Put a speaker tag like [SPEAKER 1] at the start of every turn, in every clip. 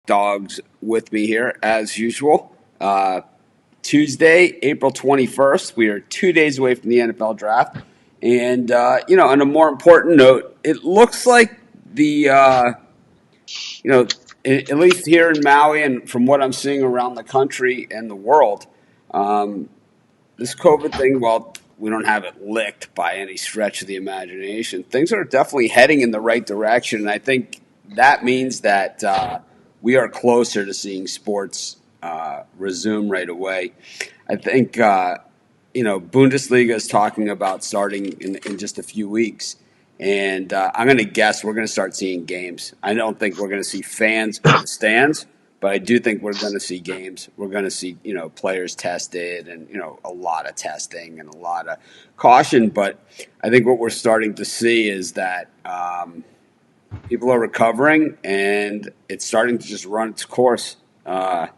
[SPEAKER 1] Dogs with me here as usual. Tuesday, April 21st. We are 2 days away from the NFL draft. And, on a more important note, it looks like at least here in Maui and from what I'm seeing around the country and the world, um, this COVID thing, well, we don't have it licked by any stretch of the imagination. Things are definitely heading in the right direction. And I think that means that we are closer to seeing sports resume right away. I think, Bundesliga is talking about starting in just a few weeks. And I'm going to guess we're going to start seeing games. I don't think we're going to see fans in the stands, but I do think we're going to see games. We're going to see, players tested and, a lot of testing and a lot of caution. But I think what we're starting to see is that people are recovering and it's starting to just run its course. Not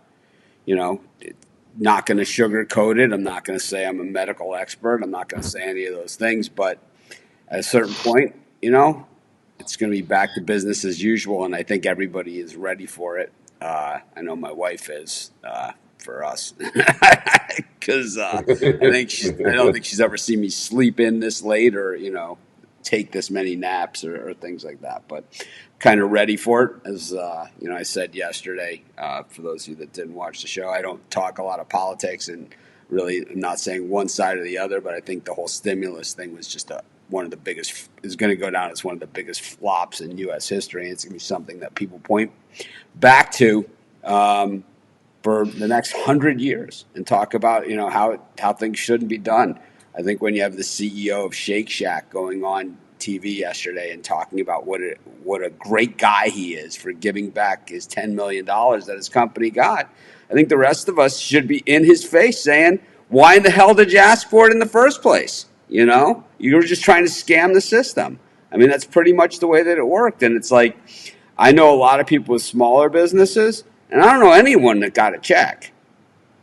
[SPEAKER 1] going to sugarcoat it. I'm not going to say I'm a medical expert. I'm not going to say any of those things. But at a certain point, it's going to be back to business as usual. And I think everybody is ready for it. I know my wife is for us because I don't think she's ever seen me sleep in this late or take this many naps or things like that. But kind of ready for it, as I said yesterday. For those of you that didn't watch the show, I don't talk a lot of politics and really I'm not saying one side or the other. But I think the whole stimulus thing was just one of the biggest is going to go down as one of the biggest flops in U.S. history. And it's going to be something that people point back to for the next 100 years and talk about how things shouldn't be done. I think when you have the CEO of Shake Shack going on TV yesterday and talking about what a great guy he is for giving back his $10 million that his company got, I think the rest of us should be in his face saying, why in the hell did you ask for it in the first place? You were just trying to scam the system. I mean, that's pretty much the way that it worked. And it's like, I know a lot of people with smaller businesses, and I don't know anyone that got a check.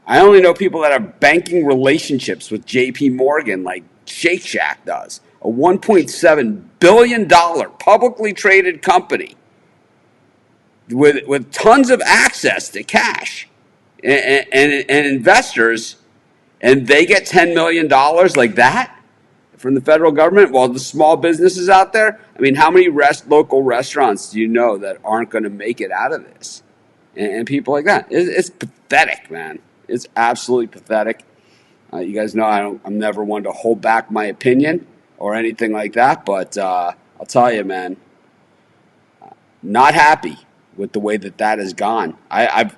[SPEAKER 1] I only know people that have banking relationships with JP Morgan like Shake Shack does, a $1.7 billion publicly traded company with tons of access to cash and investors, and they get $10 million like that from the federal government while the small businesses out there. I mean, how many local restaurants do you know that aren't going to make it out of this? And people like that. It's pathetic, man. It's absolutely pathetic. You guys know I'm never one to hold back my opinion or anything like that, but I'll tell you, man, not happy with the way that has gone. I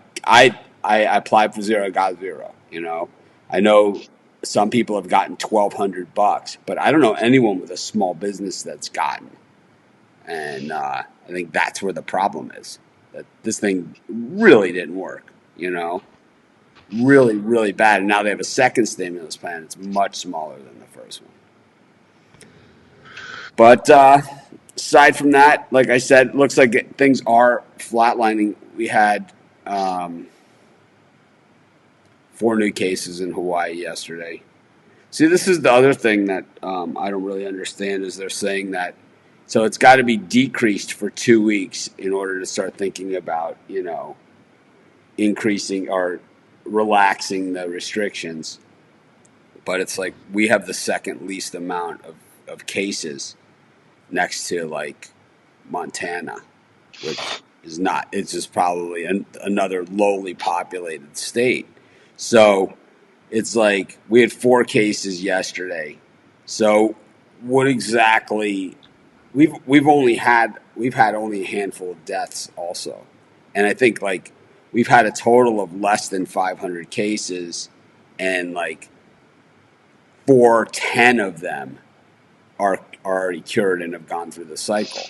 [SPEAKER 1] applied for zero, got zero. I know some people have gotten $1,200, but I don't know anyone with a small business that's gotten. And I think that's where the problem is. That this thing really didn't work, really, really bad. And now they have a second stimulus plan. It's much smaller than the first one. But aside from that, like I said, it looks like things are flatlining. We had 4 new cases in Hawaii yesterday. See, this is the other thing that I don't really understand is they're saying that so it's got to be decreased for 2 weeks in order to start thinking about, increasing or relaxing the restrictions. But it's like we have the second least amount of cases next to like Montana, which is not, it's just probably another lowly populated state. So it's like we had 4 cases yesterday. So what exactly we've had only a handful of deaths also. And I think like we've had a total of less than 500 cases and like 410 of them are already cured and have gone through the cycle.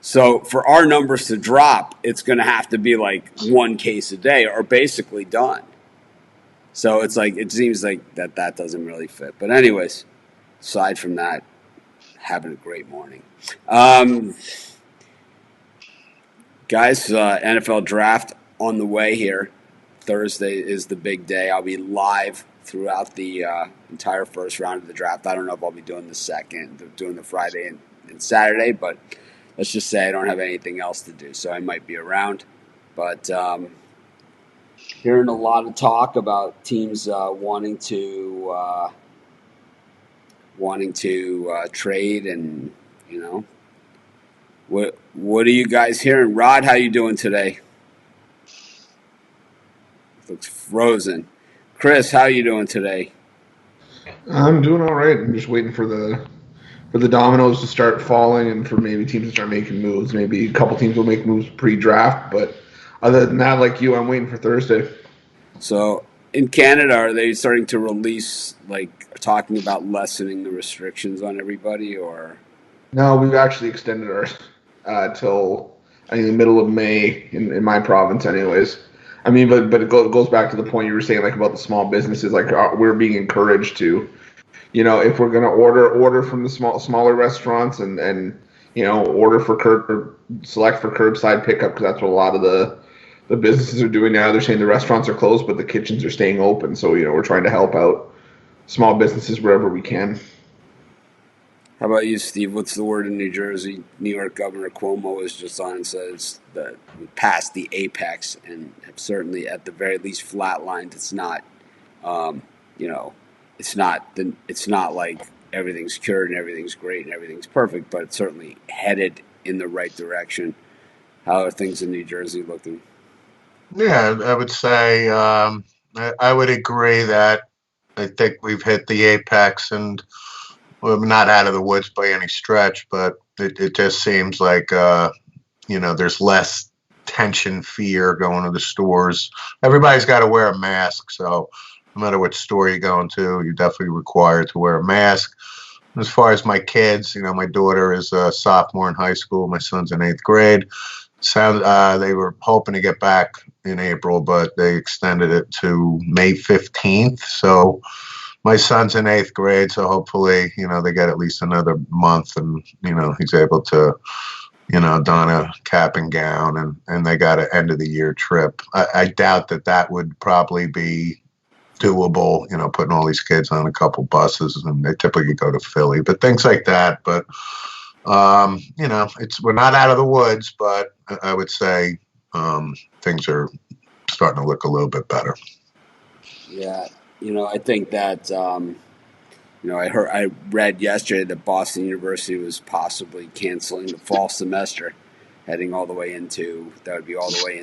[SPEAKER 1] So for our numbers to drop, it's going to have to be like 1 case a day or basically done. So it's like, it seems like that doesn't really fit. But anyways, aside from that, having a great morning. Guys, NFL draft on the way here. Thursday is the big day. I'll be live throughout the entire first round of the draft. I don't know if I'll be doing the second, doing the Friday and Saturday, but let's just say I don't have anything else to do. So I might be around. But hearing a lot of talk about teams wanting to trade, and you know, what are you guys hearing? Rod, how you doing today? Looks frozen. Chris, how you doing today?
[SPEAKER 2] I'm doing all right. I'm just waiting for the dominoes to start falling and for maybe teams to start making moves. Maybe a couple teams will make moves pre-draft, but other than that, like you, I'm waiting for Thursday.
[SPEAKER 1] So in Canada, are they starting to release, like, talking about lessening the restrictions on everybody, or?
[SPEAKER 2] No, we've actually extended ours till I think the middle of May in my province, anyways. I mean, but goes back to the point you were saying, like about the small businesses. Like we're being encouraged to, if we're gonna order from the smaller restaurants and order for curb or select for curbside pickup because that's what a lot of the businesses are doing now. They're saying the restaurants are closed, but the kitchens are staying open. So we're trying to help out small businesses wherever we can.
[SPEAKER 1] How about you, Steve? What's the word in New Jersey? New York Governor Cuomo is just on and says that we passed the apex and have certainly, at the very least, flatlined. It's not, um, you know, it's not like everything's cured and everything's great and everything's perfect, but it's certainly headed in the right direction. How are things in New Jersey looking?
[SPEAKER 3] Yeah, I would say I would agree that I think we've hit the apex and we're not out of the woods by any stretch, but it just seems like there's less tension, fear going to the stores. Everybody's got to wear a mask, so no matter what store you go into, you're definitely required to wear a mask. As far as my kids, my daughter is a sophomore in high school. My son's in eighth grade. They were hoping to get back in April, but they extended it to May 15th. So my son's in eighth grade, so hopefully, they get at least another month, and he's able to, don a cap and gown, and they got an end of the year trip. I doubt that would probably be doable, putting all these kids on a couple buses, and they typically go to Philly, but things like that. But we're not out of the woods, but I would say things are starting to look a little bit better.
[SPEAKER 1] Yeah, I think that I read yesterday that Boston University was possibly canceling the fall semester, heading all the way into that would be all the way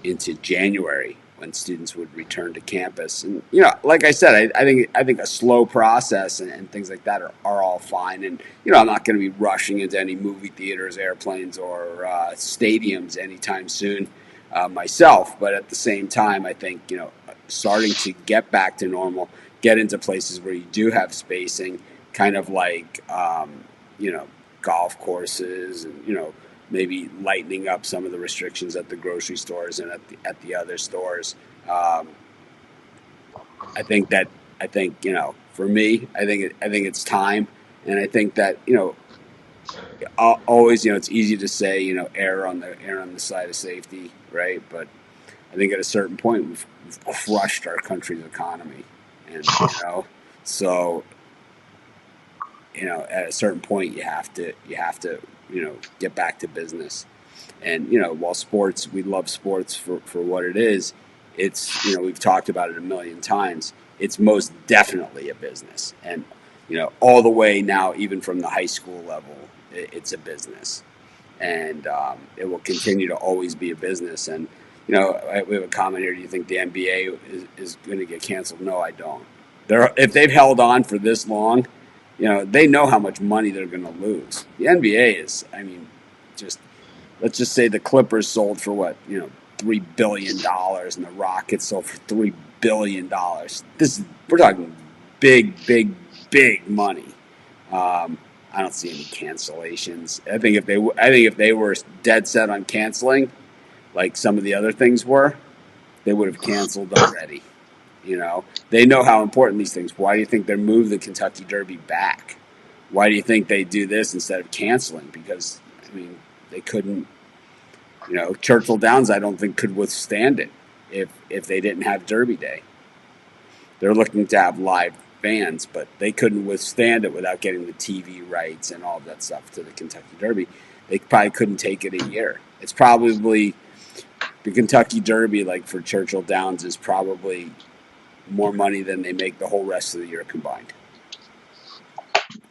[SPEAKER 1] into January when students would return to campus. And like I said, I think a slow process and things like that are all fine. And I'm not going to be rushing into any movie theaters, airplanes, or stadiums anytime soon myself. But at the same time, I think starting to get back to normal, get into places where you do have spacing, kind of like golf courses, and maybe lightening up some of the restrictions at the grocery stores and at the other stores. Um, I think for me, I think it's time, and I think that always it's easy to say err on the side of safety, right? But I think at a certain point we've crushed our country's economy, and so at a certain point you have to get back to business. And while sports, we love sports for what it is. It's we've talked about it a million times. It's most definitely a business, and all the way now, even from the high school level, it's a business, and it will continue to always be a business. And we have a comment here. Do you think the NBA is going to get canceled? No, I don't. If they've held on for this long, they know how much money they're going to lose. The NBA is, I mean, just let's just say the Clippers sold for what, $3 billion, and the Rockets sold for $3 billion. We're talking big, big, big money. I don't see any cancellations. I think if they were dead set on canceling, like some of the other things were, they would have canceled already. They know how important these things. Why do you think they moved the Kentucky Derby back? Why do you think they do this instead of canceling? Because they couldn't. Churchill Downs, I don't think could withstand it if they didn't have Derby Day. They're looking to have live fans, but they couldn't withstand it without getting the TV rights and all of that stuff to the Kentucky Derby. They probably couldn't take it a year. It's probably the Kentucky Derby, like for Churchill Downs, is probably more money than they make the whole rest of the year combined,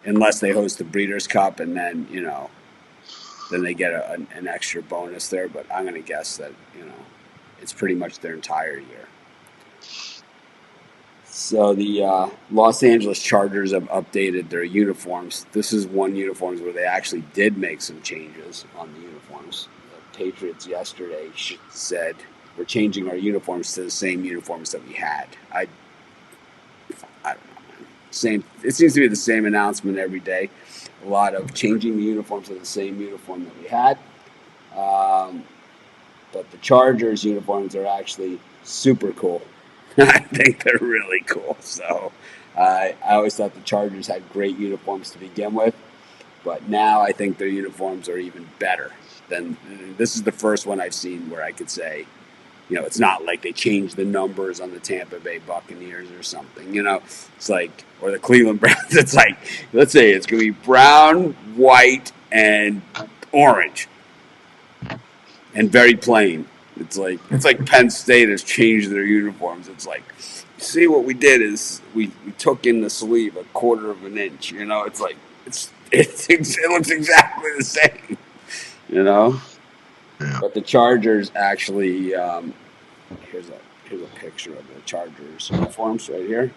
[SPEAKER 1] unless they host the Breeders' Cup, and then then they get an extra bonus there. But I'm going to guess that it's pretty much their entire year. So the Los Angeles Chargers have updated their uniforms. This is one uniforms where they actually did make some changes on the uniforms. The Patriots yesterday said we're changing our uniforms to the same uniforms that we had. I don't know, man. Same. It seems to be the same announcement every day. A lot of changing the uniforms to the same uniform that we had. But the Chargers uniforms are actually super cool. I think they're really cool. So I always thought the Chargers had great uniforms to begin with, but now I think their uniforms are even better. This is the first one I've seen where I could say, it's not like they changed the numbers on the Tampa Bay Buccaneers or something. It's like, or the Cleveland Browns. It's like, let's say it's going to be brown, white, and orange, and very plain. It's like Penn State has changed their uniforms. It's like, see, what we did is we took in the sleeve a quarter of an inch. It's like it looks exactly the same.
[SPEAKER 3] Yeah.
[SPEAKER 1] But the Chargers actually here's a picture of the Chargers uniforms right here.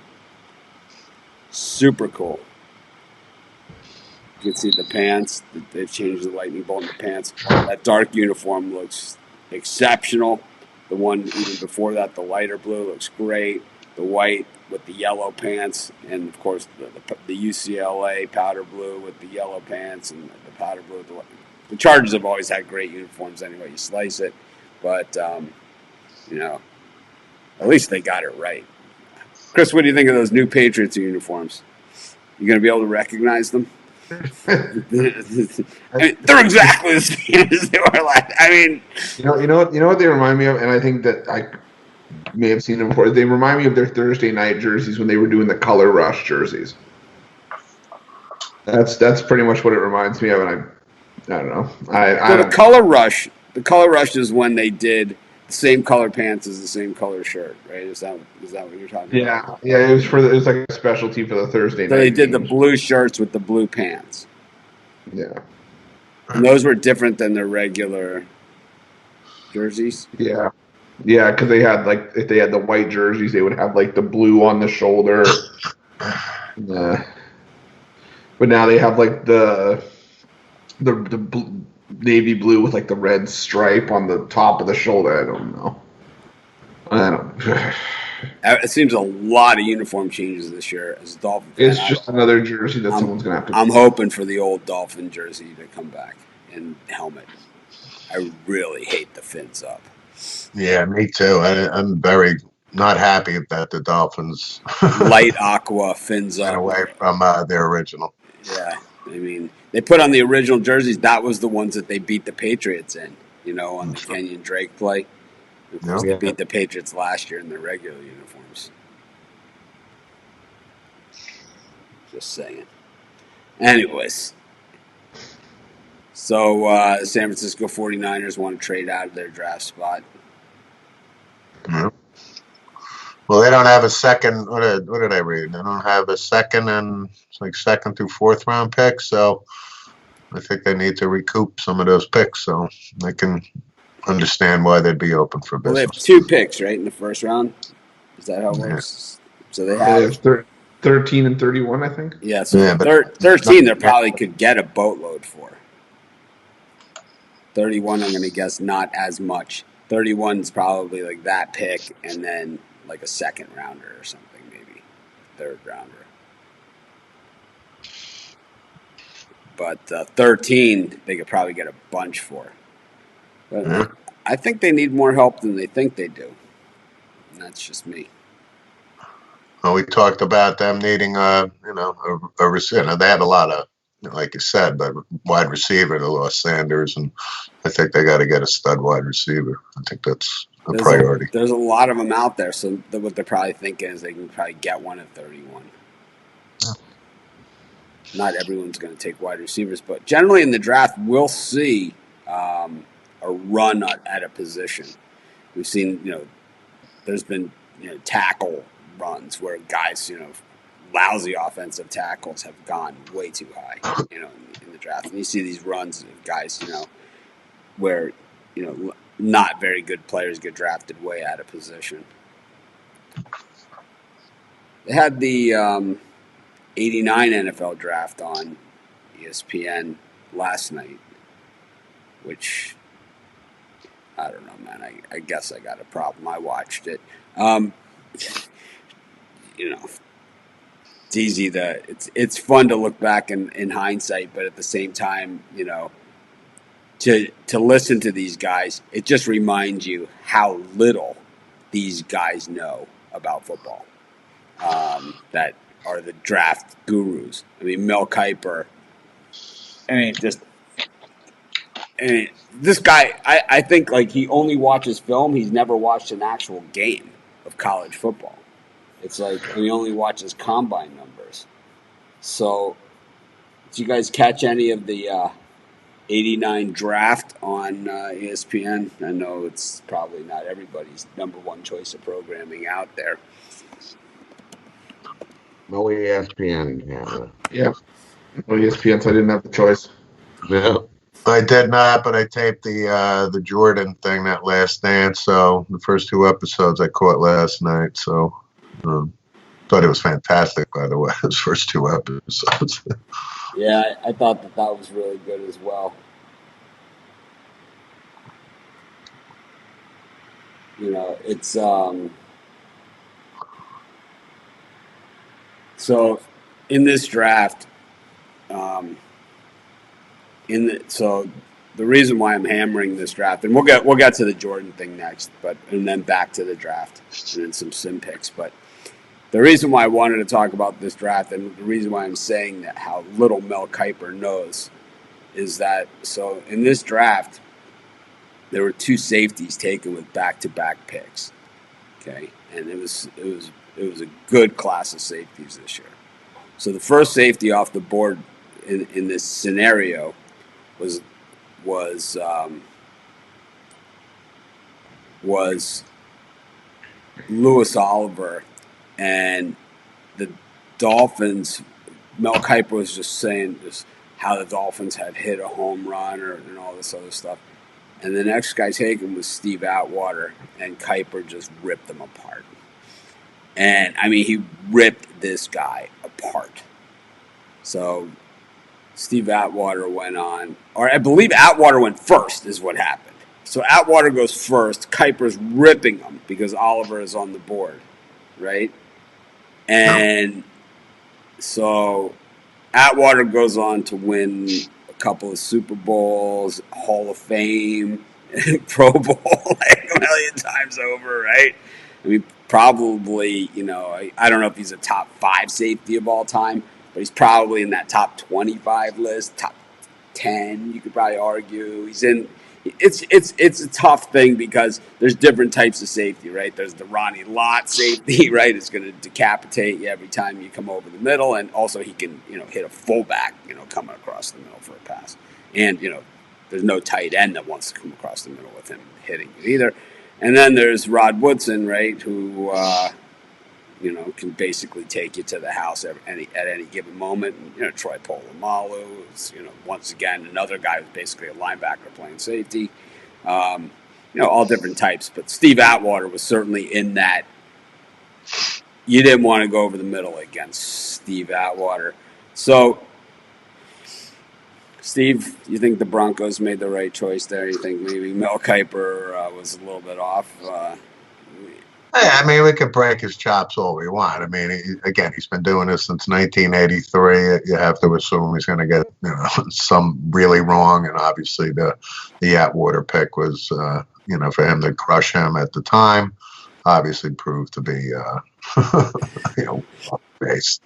[SPEAKER 1] Super cool. You can see the pants. They've changed the lightning bolt in the pants. That dark uniform looks exceptional. The one even before that, the lighter blue, looks great. The white with the yellow pants, and of course the UCLA powder blue with the yellow pants and the powder blue with the white. The Chargers have always had great uniforms anyway you slice it, but at least they got it right. Chris, what do you think of those new Patriots uniforms? You going to be able to recognize them? I mean, they're exactly the same as they were last. I mean,
[SPEAKER 2] you know what they remind me of, and I think that I may have seen them before. They remind me of their Thursday night jerseys when they were doing the Color Rush jerseys. That's pretty much what it reminds me of, and I don't know.
[SPEAKER 1] The Color Rush. The Color Rush is when they did the same color pants as the same color shirt, right? Is that what you're talking about?
[SPEAKER 2] Yeah. It was like a specialty for the Thursday night.
[SPEAKER 1] So they did the blue shirts with the blue pants.
[SPEAKER 2] Yeah.
[SPEAKER 1] And those were different than their regular jerseys.
[SPEAKER 2] Yeah. Yeah, because they had if they had the white jerseys, they would have like the blue on the shoulder. But now they have like the navy blue with like the red stripe on the top of the shoulder. I don't know.
[SPEAKER 1] It seems a lot of uniform changes this year as a Dolphin fan.
[SPEAKER 2] It's just another jersey that someone's gonna have to.
[SPEAKER 1] I'm hoping for the old Dolphin jersey to come back and helmet. I really hate the fins up.
[SPEAKER 3] Yeah, me too. I'm very not happy that the Dolphins
[SPEAKER 1] light aqua fins up
[SPEAKER 3] away from their original.
[SPEAKER 1] Yeah, I mean, they put on the original jerseys. That was the ones that they beat the Patriots in, on the Kenyon Drake play. Of course, they beat the Patriots last year in their regular uniforms. Just saying. Anyways. So, the San Francisco 49ers want to trade out of their draft spot.
[SPEAKER 3] Yeah. Well, they don't have a second. What did I read? They don't have a second and second through fourth round picks. So I think they need to recoup some of those picks. So I can understand why they'd be open for business.
[SPEAKER 1] Well, they have 2 picks, right, in the first round. Is that how it works? So they have
[SPEAKER 2] 13 and 31, I think.
[SPEAKER 1] Yeah. So 13, they probably could get a boatload for. 31, I'm going to guess not as much. 31 is probably like that pick, and then like a second rounder or something, maybe third rounder. But 13, they could probably get a bunch for. But I think they need more help than they think they do. And that's just me.
[SPEAKER 3] Well, we talked about them needing a receiver. They had a lot of, like you said, but wide receiver. They lost Sanders, and I think they got to get a stud wide receiver. I think that's a priority.
[SPEAKER 1] There's a lot of them out there, so what they're probably thinking is they can probably get one at 31. Yeah. Not everyone's going to take wide receivers, but generally in the draft, we'll see a run at a position. We've seen, there's been, tackle runs where guys, lousy offensive tackles have gone way too high, in the draft. And you see these runs of guys, where, not very good players get drafted way out of position. They had the 89 NFL draft on ESPN last night, which I don't know, man. I guess I got a problem. I watched it. It's easy it's fun to look back in hindsight, but at the same time, to listen to these guys, it just reminds you how little these guys know about football. That are the draft gurus. I mean, Mel Kiper. This guy, I think, like, he only watches film. He's never watched an actual game of college football. It's like he only watches combine numbers. So, did you guys catch any of the 89 draft on ESPN? I know it's probably not everybody's number one choice of programming out there.
[SPEAKER 4] No ESPN in Canada.
[SPEAKER 2] Yeah. No ESPN, so I didn't have the choice.
[SPEAKER 4] Yeah.
[SPEAKER 3] I did not, but I taped the Jordan thing, that Last Dance. So the first 2 episodes I caught last night. So thought it was fantastic, by the way. Those first 2 episodes.
[SPEAKER 1] Yeah, I thought that was really good as well. It's so in this draft, so the reason why I'm hammering this draft, and we'll get to the Jordan thing next, and then back to the draft and then some sim picks. But the reason why I wanted to talk about this draft, and the reason why I'm saying that how little Mel Kiper knows, is that so in this draft there were 2 safeties taken with back-to-back picks. Okay, and it was a good class of safeties this year. So the first safety off the board in this scenario was Louis Oliver, and the Dolphins. Mel Kiper was just saying how the Dolphins had hit a home run and all this other stuff. And the next guy taken was Steve Atwater, and Kiper just ripped them apart. And, I mean, he ripped this guy apart. So Steve Atwater went on, or I believe Atwater went first is what happened. So Atwater goes first. Kiper's ripping him because Oliver is on the board, right? And so Atwater goes on to win a couple of Super Bowls, Hall of Fame, Pro Bowl like a million times over, right? I mean, probably, I don't know if he's a top 5 safety of all time, but he's probably in that top 25 list, top 10. You could probably argue he's in. It's a tough thing because there's different types of safety, right? There's the Ronnie Lott safety, right? It's going to decapitate you every time you come over the middle, and also he can, hit a fullback, coming across the middle for a pass. And there's no tight end that wants to come across the middle with him hitting you either. And then there's Rod Woodson, right, who can basically take you to the house at any given moment. And, Troy Polamalu is, once again, another guy who's basically a linebacker playing safety. All different types. But Steve Atwater was certainly in that. You didn't want to go over the middle against Steve Atwater. So, Steve, you think the Broncos made the right choice there? You think maybe Mel Kiper was a little bit off?
[SPEAKER 3] I mean, we could break his chops all we want. I mean, he's been doing this since 1983. You have to assume he's going to get some really wrong, and obviously the Atwater pick was for him to crush him at the time. Obviously proved to be based.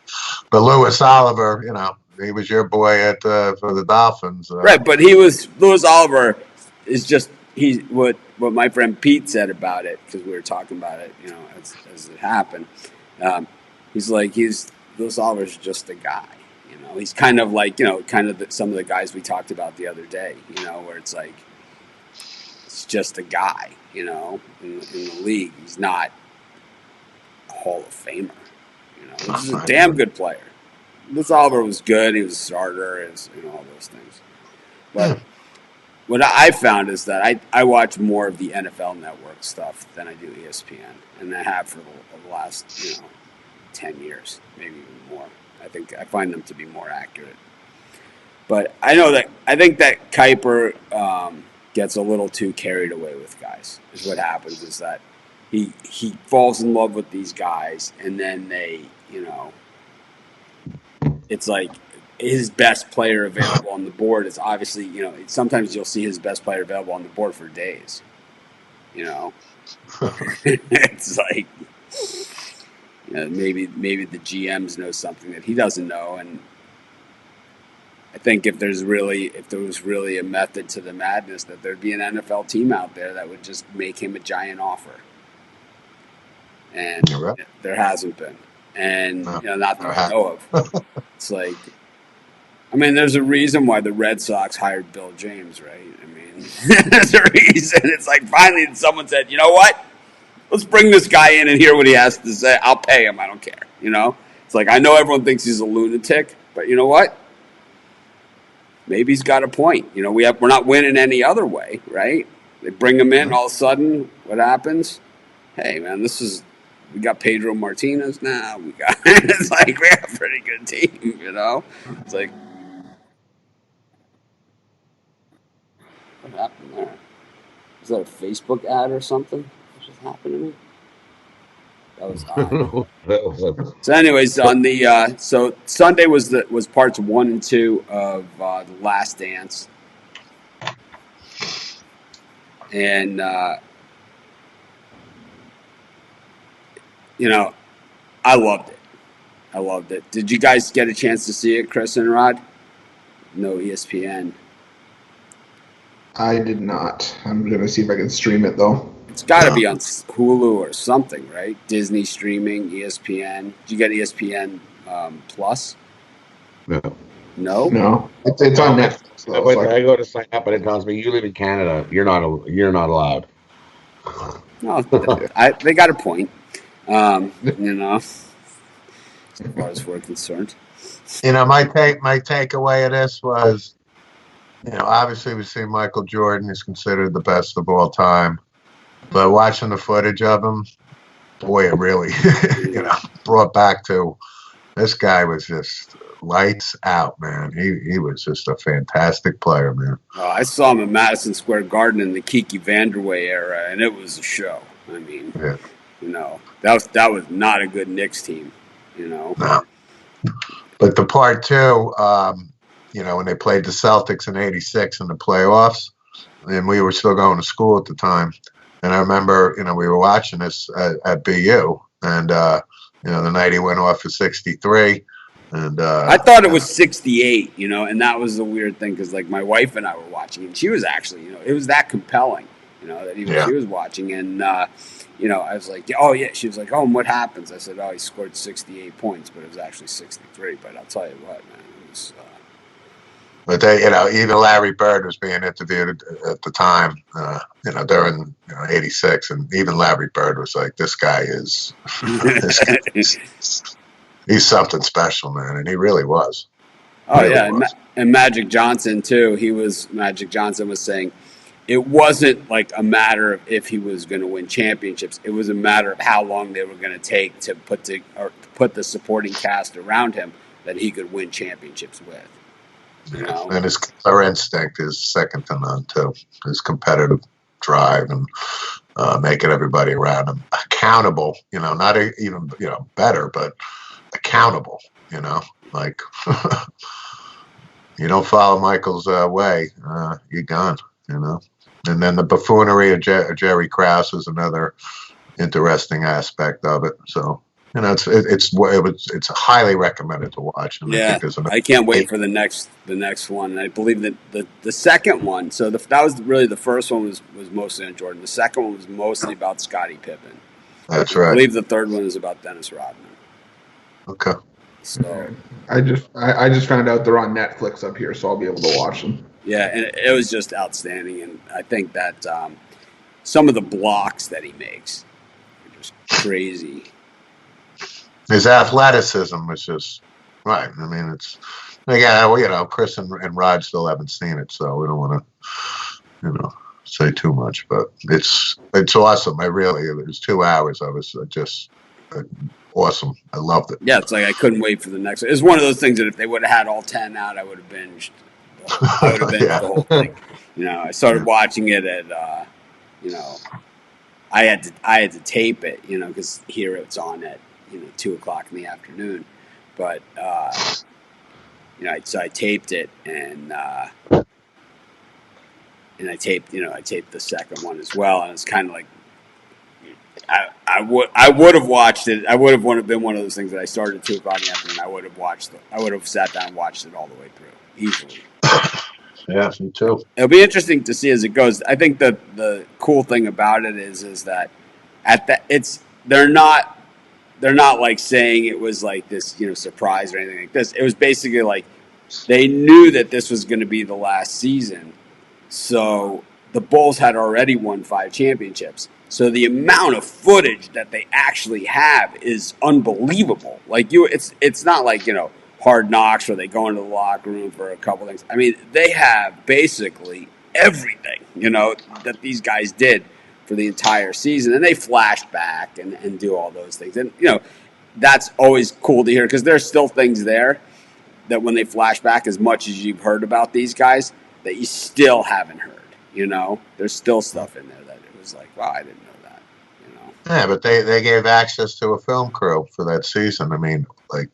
[SPEAKER 3] But Louis Oliver, he was your boy for the Dolphins,
[SPEAKER 1] right? But Louis Oliver is just. He's what my friend Pete said about it, because we were talking about it, as it happened. He's like, Louis Oliver's just a guy, He's kind of like, some of the guys we talked about the other day, where it's like, he's just a guy, in the league. He's not a Hall of Famer. He's a damn good player. Liz Oliver was good. He was a starter. All those things. But what I found is that I watch more of the NFL Network stuff than I do ESPN, and I have for the last 10 years, maybe even more. I find them to be more accurate. But I think that Kuiper gets a little too carried away with guys. Is what happens is that he falls in love with these guys, and then they, it's like his best player available on the board is obviously, sometimes you'll see his best player available on the board for days. It's like, maybe the GMs know something that he doesn't know, and I think if there was really a method to the madness, that there'd be an NFL team out there that would just make him a giant offer. And there hasn't been. And, not that I know of. It's like, there's a reason why the Red Sox hired Bill James, right? There's a reason. It's like finally someone said, you know what? Let's bring this guy in and hear what he has to say. I'll pay him. I don't care. It's like, I know everyone thinks he's a lunatic, but you know what? Maybe he's got a point. We're not winning any other way, right? They bring him in, all of a sudden, what happens? Hey, man, we got Pedro Martinez now. It's like, we have a pretty good team, It's like, what happened there? Is that a Facebook ad or something? What just happened to me? That was odd. So, anyways, so Sunday was parts 1 and 2 of The Last Dance, and I loved it. I loved it. Did you guys get a chance to see it, Chris and Rod? No ESPN.
[SPEAKER 2] I did not. I'm gonna see if I can stream it though.
[SPEAKER 1] It's got to be on Hulu or something, right? Disney streaming, ESPN. Did you get ESPN Plus?
[SPEAKER 4] No.
[SPEAKER 1] No.
[SPEAKER 2] No, it's on Netflix. Though,
[SPEAKER 4] When I go to sign up and it tells me you live in Canada, you're not allowed.
[SPEAKER 1] No, they got a point. As far as we're concerned.
[SPEAKER 3] My takeaway of this was, obviously we see Michael Jordan is considered the best of all time, but watching the footage of him, boy, it really, brought back to this guy was just lights out, man. He was just a fantastic player, man.
[SPEAKER 1] I saw him at Madison Square Garden in the Kiki Vanderway era, and it was a show. That was not a good Knicks team,
[SPEAKER 3] No. But the part 2, when they played the Celtics in '86 in the playoffs, and we were still going to school at the time. And I remember, we were watching this at BU, and, the night he went off for 63. And
[SPEAKER 1] I thought it was 68, and that was the weird thing because, like, my wife and I were watching, and she was actually, it was that compelling, that she was watching. And, I was like, oh, yeah. She was like, oh, and what happens? I said, oh, he scored 68 points, but it was actually 63. But I'll tell you what, man, it was.
[SPEAKER 3] But they, even Larry Bird was being interviewed at the time, during '86, and even Larry Bird was like, "This guy is, he's something special, man," and he really was.
[SPEAKER 1] Oh yeah, and Magic Johnson too. Magic Johnson was saying it wasn't like a matter of if he was going to win championships. It was a matter of how long they were going to take to put the supporting cast around him that he could win championships with.
[SPEAKER 3] And his killer instinct is second to none too. His competitive drive and making everybody around him accountable. Not even better, but accountable. Like you don't follow Michael's way, you're gone. And then the buffoonery of Jerry Krause is another interesting aspect of it. So. It's highly recommended to watch. And
[SPEAKER 1] I can't wait for the next one. I believe that the second one. So that was really the first one was mostly on Jordan. The second one was mostly about Scottie Pippen.
[SPEAKER 3] That's right.
[SPEAKER 1] I believe the third one is about Dennis Rodman.
[SPEAKER 3] Okay.
[SPEAKER 1] So
[SPEAKER 2] I just found out they're on Netflix up here, so I'll be able to watch them.
[SPEAKER 1] Yeah, and it was just outstanding, and I think that some of the blocks that he makes are just crazy.
[SPEAKER 3] His athleticism is just right. I mean, it's again, well, you know, Chris and Rod still haven't seen it, so we don't want to, you know, say too much. But it's awesome. It was 2 hours. I was just awesome. I loved it.
[SPEAKER 1] Yeah, it's like I couldn't wait for the next one. It's one of those things that if they would have had all 10 out, I would have binged. I would have binged
[SPEAKER 3] Yeah.
[SPEAKER 1] the whole thing. You know, I started watching it at, you know, I had to tape it, you know, because here it's on at 2:00 in the afternoon. But you know, so I taped it and I taped the second one as well, and it's kind of like I would have watched it. I would have been one of those things that I started at 2:00 in the afternoon. I would have sat down and watched it all the way through easily.
[SPEAKER 3] Yeah, me too.
[SPEAKER 1] It'll be interesting to see as it goes. I think the cool thing about it is that they're not like saying it was like this, you know, surprise or anything like this. It was basically like they knew that this was going to be the last season, so the Bulls had already won 5 championships. So the amount of footage that they actually have is unbelievable. Like it's not like, you know, Hard Knocks where they go into the locker room for a couple things. I mean, they have basically everything, you know, that these guys did for the entire season, and they flash back and do all those things. And you know, that's always cool to hear because there's still things there that when they flash back, as much as you've heard about these guys, that you still haven't heard. You know, there's still stuff in there that it was like, wow, I didn't know that. You know.
[SPEAKER 3] Yeah, but they gave access to a film crew for that season. I mean, like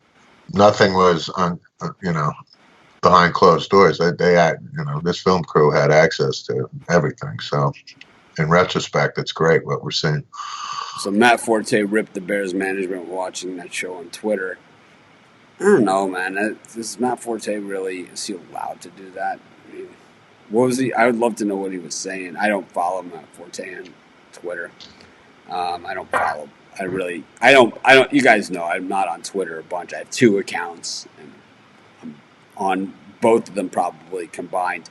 [SPEAKER 3] nothing was on, you know, behind closed doors. They had, you know, this film crew had access to everything. So, in retrospect, it's great what we're seeing.
[SPEAKER 1] So Matt Forte ripped the Bears management watching that show on Twitter. I don't know, man. Is Matt Forte really? Is he allowed to do that? I mean, what was he? I would love to know what he was saying. I don't follow Matt Forte on Twitter. I don't follow. I don't. You guys know I'm not on Twitter a bunch. I have 2 accounts, and I'm on both of them probably combined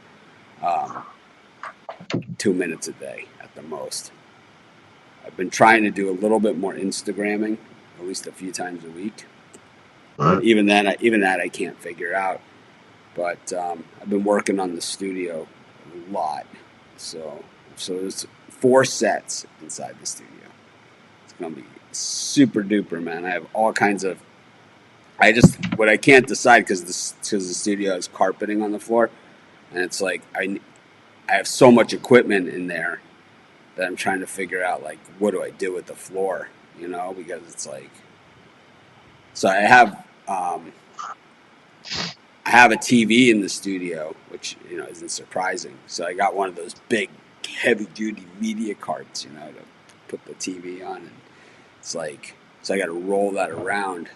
[SPEAKER 1] 2 minutes a day at the most. I've been trying to do a little bit more Instagramming, at least a few times a week. But even that I can't figure out. But I've been working on the studio a lot, so there's 4 sets inside the studio. It's gonna be super duper, man. I have all kinds of. What I can't decide because the studio has carpeting on the floor, and it's like I have so much equipment in there that I'm trying to figure out, like, what do I do with the floor, you know, because it's like, so I have a TV in the studio, which, you know, isn't surprising. So I got one of those big, heavy-duty media carts, you know, to put the TV on, and it's like, so I got to roll that around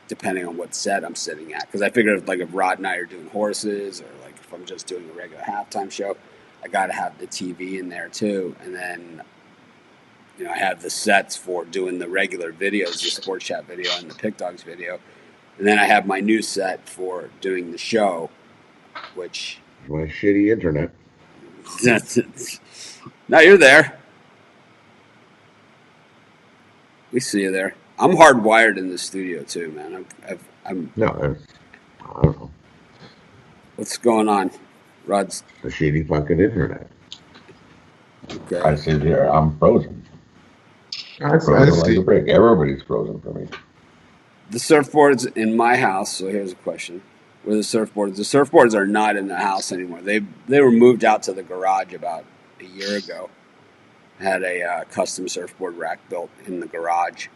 [SPEAKER 1] depending on what set I'm sitting at, because I figured like if Rod and I are doing horses, or like if I'm just doing a regular halftime show, I got to have the TV in there too. And then, you know, I have the sets for doing the regular videos, the Sports Chat video and the Pick Dogs video. And then I have my new set for doing the show, which...
[SPEAKER 4] My shitty internet.
[SPEAKER 1] No, you're there. We see you there. I'm hardwired in the studio too, man. I'm.
[SPEAKER 4] No, I don't know.
[SPEAKER 1] What's going on, Rod's?
[SPEAKER 4] The shitty fucking internet.
[SPEAKER 1] Okay.
[SPEAKER 4] I sit here. I'm frozen.
[SPEAKER 2] I
[SPEAKER 4] Frozen like
[SPEAKER 2] see.
[SPEAKER 4] a brick. Everybody's frozen for me.
[SPEAKER 1] The surfboards in my house. So here's a question: where are the surfboards? The surfboards are not in the house anymore. They were moved out to the garage about a year ago. I had a custom surfboard rack built in the garage,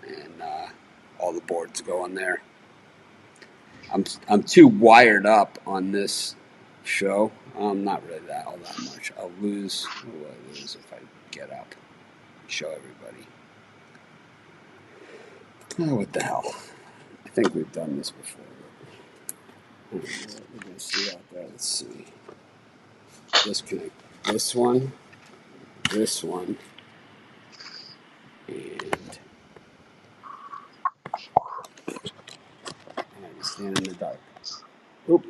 [SPEAKER 1] and all the boards go on there. I'm too wired up on this show. Not really all that much. I'll lose. What will I lose if I get up and show everybody? Oh, what the hell? I think we've done this before. We're going to see out there. Let's see. Disconnect this one, and I stand in the dark. Oop.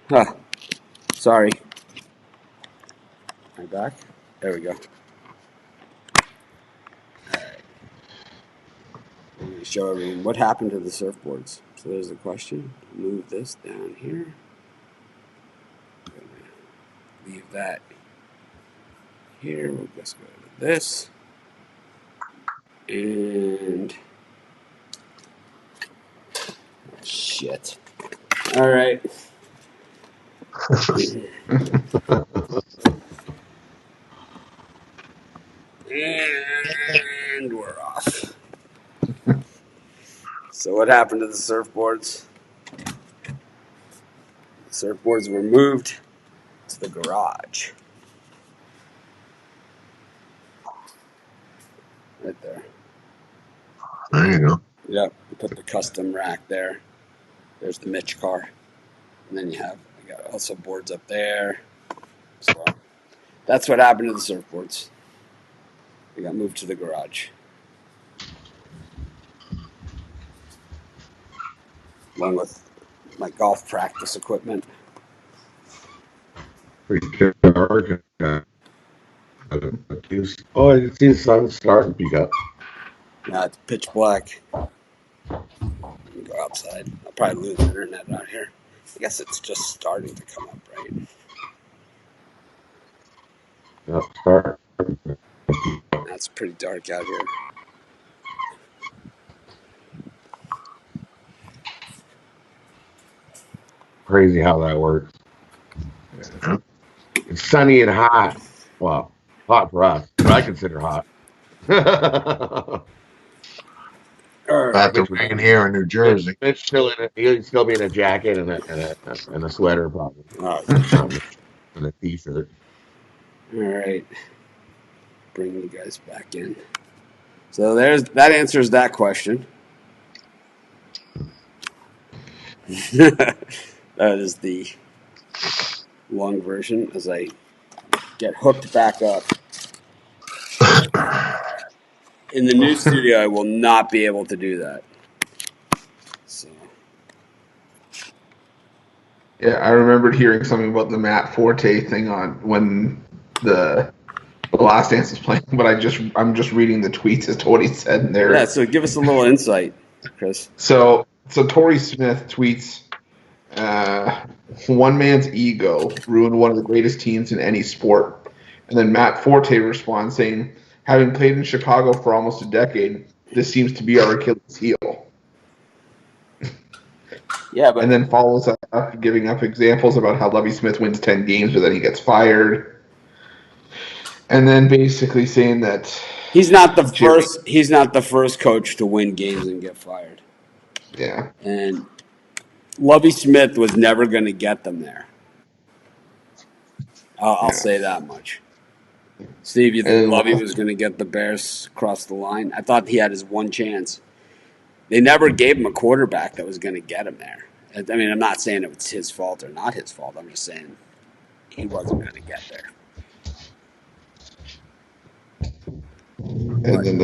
[SPEAKER 1] Huh. Sorry. Am I back? There we go. I'm going to show everyone what happened to the surfboards. So there's the question. Move this down here. I'm going to leave that here. We'll just go to this. And shit. All right. And we're off. So what happened to the surfboards? The surfboards were moved to the garage. Right there.
[SPEAKER 3] There you go.
[SPEAKER 1] Yep. We put the custom rack there. There's the Mitch car. And then you got also boards up there. So that's what happened to the surfboards. They got moved to the garage. Along with my golf practice equipment.
[SPEAKER 4] Pretty dark. Oh, I see the sun starting to peek up.
[SPEAKER 1] Yeah, it's pitch black. Let me go outside. I'll probably lose internet out here. I guess it's just starting to come up, right?
[SPEAKER 4] Yep, start.
[SPEAKER 1] That's pretty dark out here.
[SPEAKER 4] Crazy how that works. It's sunny and hot. Well, hot for us, but I consider hot.
[SPEAKER 1] All right.
[SPEAKER 3] About to rain here in New Jersey.
[SPEAKER 4] Mitch he'll still be in a jacket and a sweater probably,
[SPEAKER 1] Oh,
[SPEAKER 4] and a t-shirt.
[SPEAKER 1] all right. Bring you guys back in. So that answers that question. That is the long version as I get hooked back up. In the new studio, I will not be able to do that. So
[SPEAKER 2] Yeah, I remembered hearing something about the Matt Forte thing on when the Last Dance was playing, but I'm just reading the tweets as to what he said in there.
[SPEAKER 1] yeah, so give us a little insight, Chris.
[SPEAKER 2] So Torrey Smith tweets, one man's ego ruined one of the greatest teams in any sport. And then Matt Forte responds saying, having played in Chicago for almost a decade, this seems to be our Achilles heel.
[SPEAKER 1] Yeah, but
[SPEAKER 2] And then follows up giving up examples about how Lovie Smith wins 10 games, but then he gets fired. And then basically saying that
[SPEAKER 1] he's not the first coach to win games and get fired.
[SPEAKER 2] Yeah.
[SPEAKER 1] And Lovie Smith was never going to get them there. I'll say that much. Steve, you think Lovie was going to get the Bears across the line? I thought he had his one chance. They never gave him a quarterback that was going to get him there. I mean, I'm not saying it was his fault or not his fault. I'm just saying he wasn't going to get there.
[SPEAKER 2] And then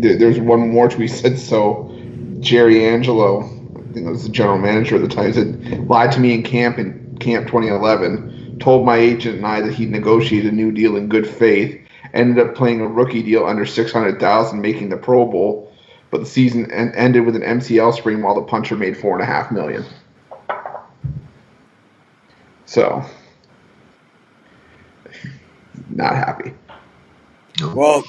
[SPEAKER 2] there's one more tweet said, so Jerry Angelo, I think it was the general manager at the time, said, lied to me in camp 2011, told my agent and I that he'd negotiated a new deal in good faith, ended up playing a rookie deal under $600,000, making the Pro Bowl, but the season ended with an MCL sprain while the puncher made $4.5 million. So, not happy.
[SPEAKER 1] Well,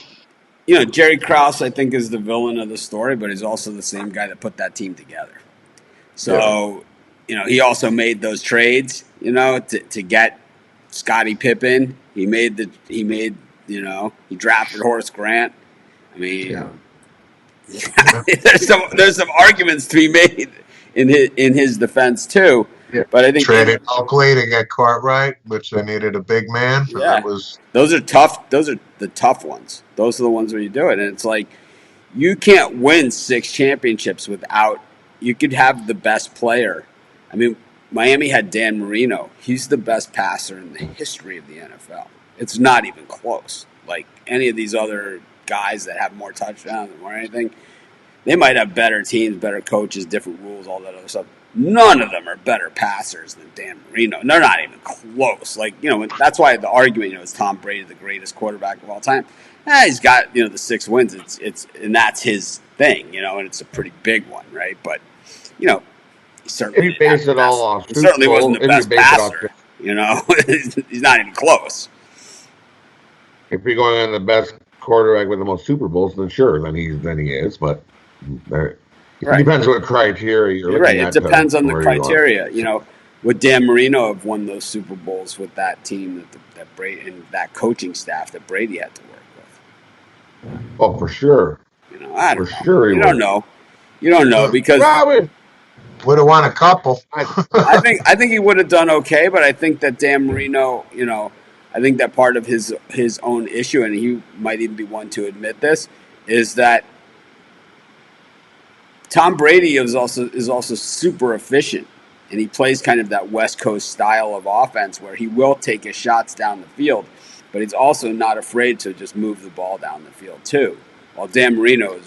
[SPEAKER 1] Jerry Krause, I think, is the villain of the story, but he's also the same guy that put that team together. So, he also made those trades, to get Scottie Pippen. He drafted Horace Grant. I mean, there's some arguments to be made in his defense too.
[SPEAKER 2] Yeah.
[SPEAKER 1] But I think
[SPEAKER 3] traded Oakley to get Cartwright, which they needed a big man. So that was
[SPEAKER 1] those are tough. Those are the tough ones. Those are the ones where you do it, and it's like you can't win 6 championships without. You could have the best player. I mean, Miami had Dan Marino. He's the best passer in the history of the NFL. It's not even close. Like any of these other guys that have more touchdowns or anything, they might have better teams, better coaches, different rules, all that other stuff. None of them are better passers than Dan Marino. They're not even close. Like, that's why the argument, is Tom Brady the greatest quarterback of all time? He's got, the 6 wins. And that's his thing, and it's a pretty big one, right? But, he certainly
[SPEAKER 4] If you base it all off
[SPEAKER 1] he
[SPEAKER 4] Super
[SPEAKER 1] certainly
[SPEAKER 4] Bowl,
[SPEAKER 1] wasn't the
[SPEAKER 4] if you
[SPEAKER 1] best
[SPEAKER 4] base it off,
[SPEAKER 1] passer. He's not even close.
[SPEAKER 4] if you're going on the best quarterback with the most Super Bowls, then sure, then he is. But it depends what criteria you're looking at.
[SPEAKER 1] It depends on the criteria. Would Dan Marino have won those Super Bowls with that team that Brady and that coaching staff that Brady had to work with?
[SPEAKER 4] Oh, for sure.
[SPEAKER 1] I don't know.
[SPEAKER 4] Sure,
[SPEAKER 1] you don't know. You don't know because
[SPEAKER 3] would have won a couple.
[SPEAKER 1] I think he would have done okay, but I think that Dan Marino, I think that part of his own issue, and he might even be one to admit this, is that Tom Brady is also super efficient, and he plays kind of that West Coast style of offense where he will take his shots down the field, but he's also not afraid to just move the ball down the field too. While Dan Marino is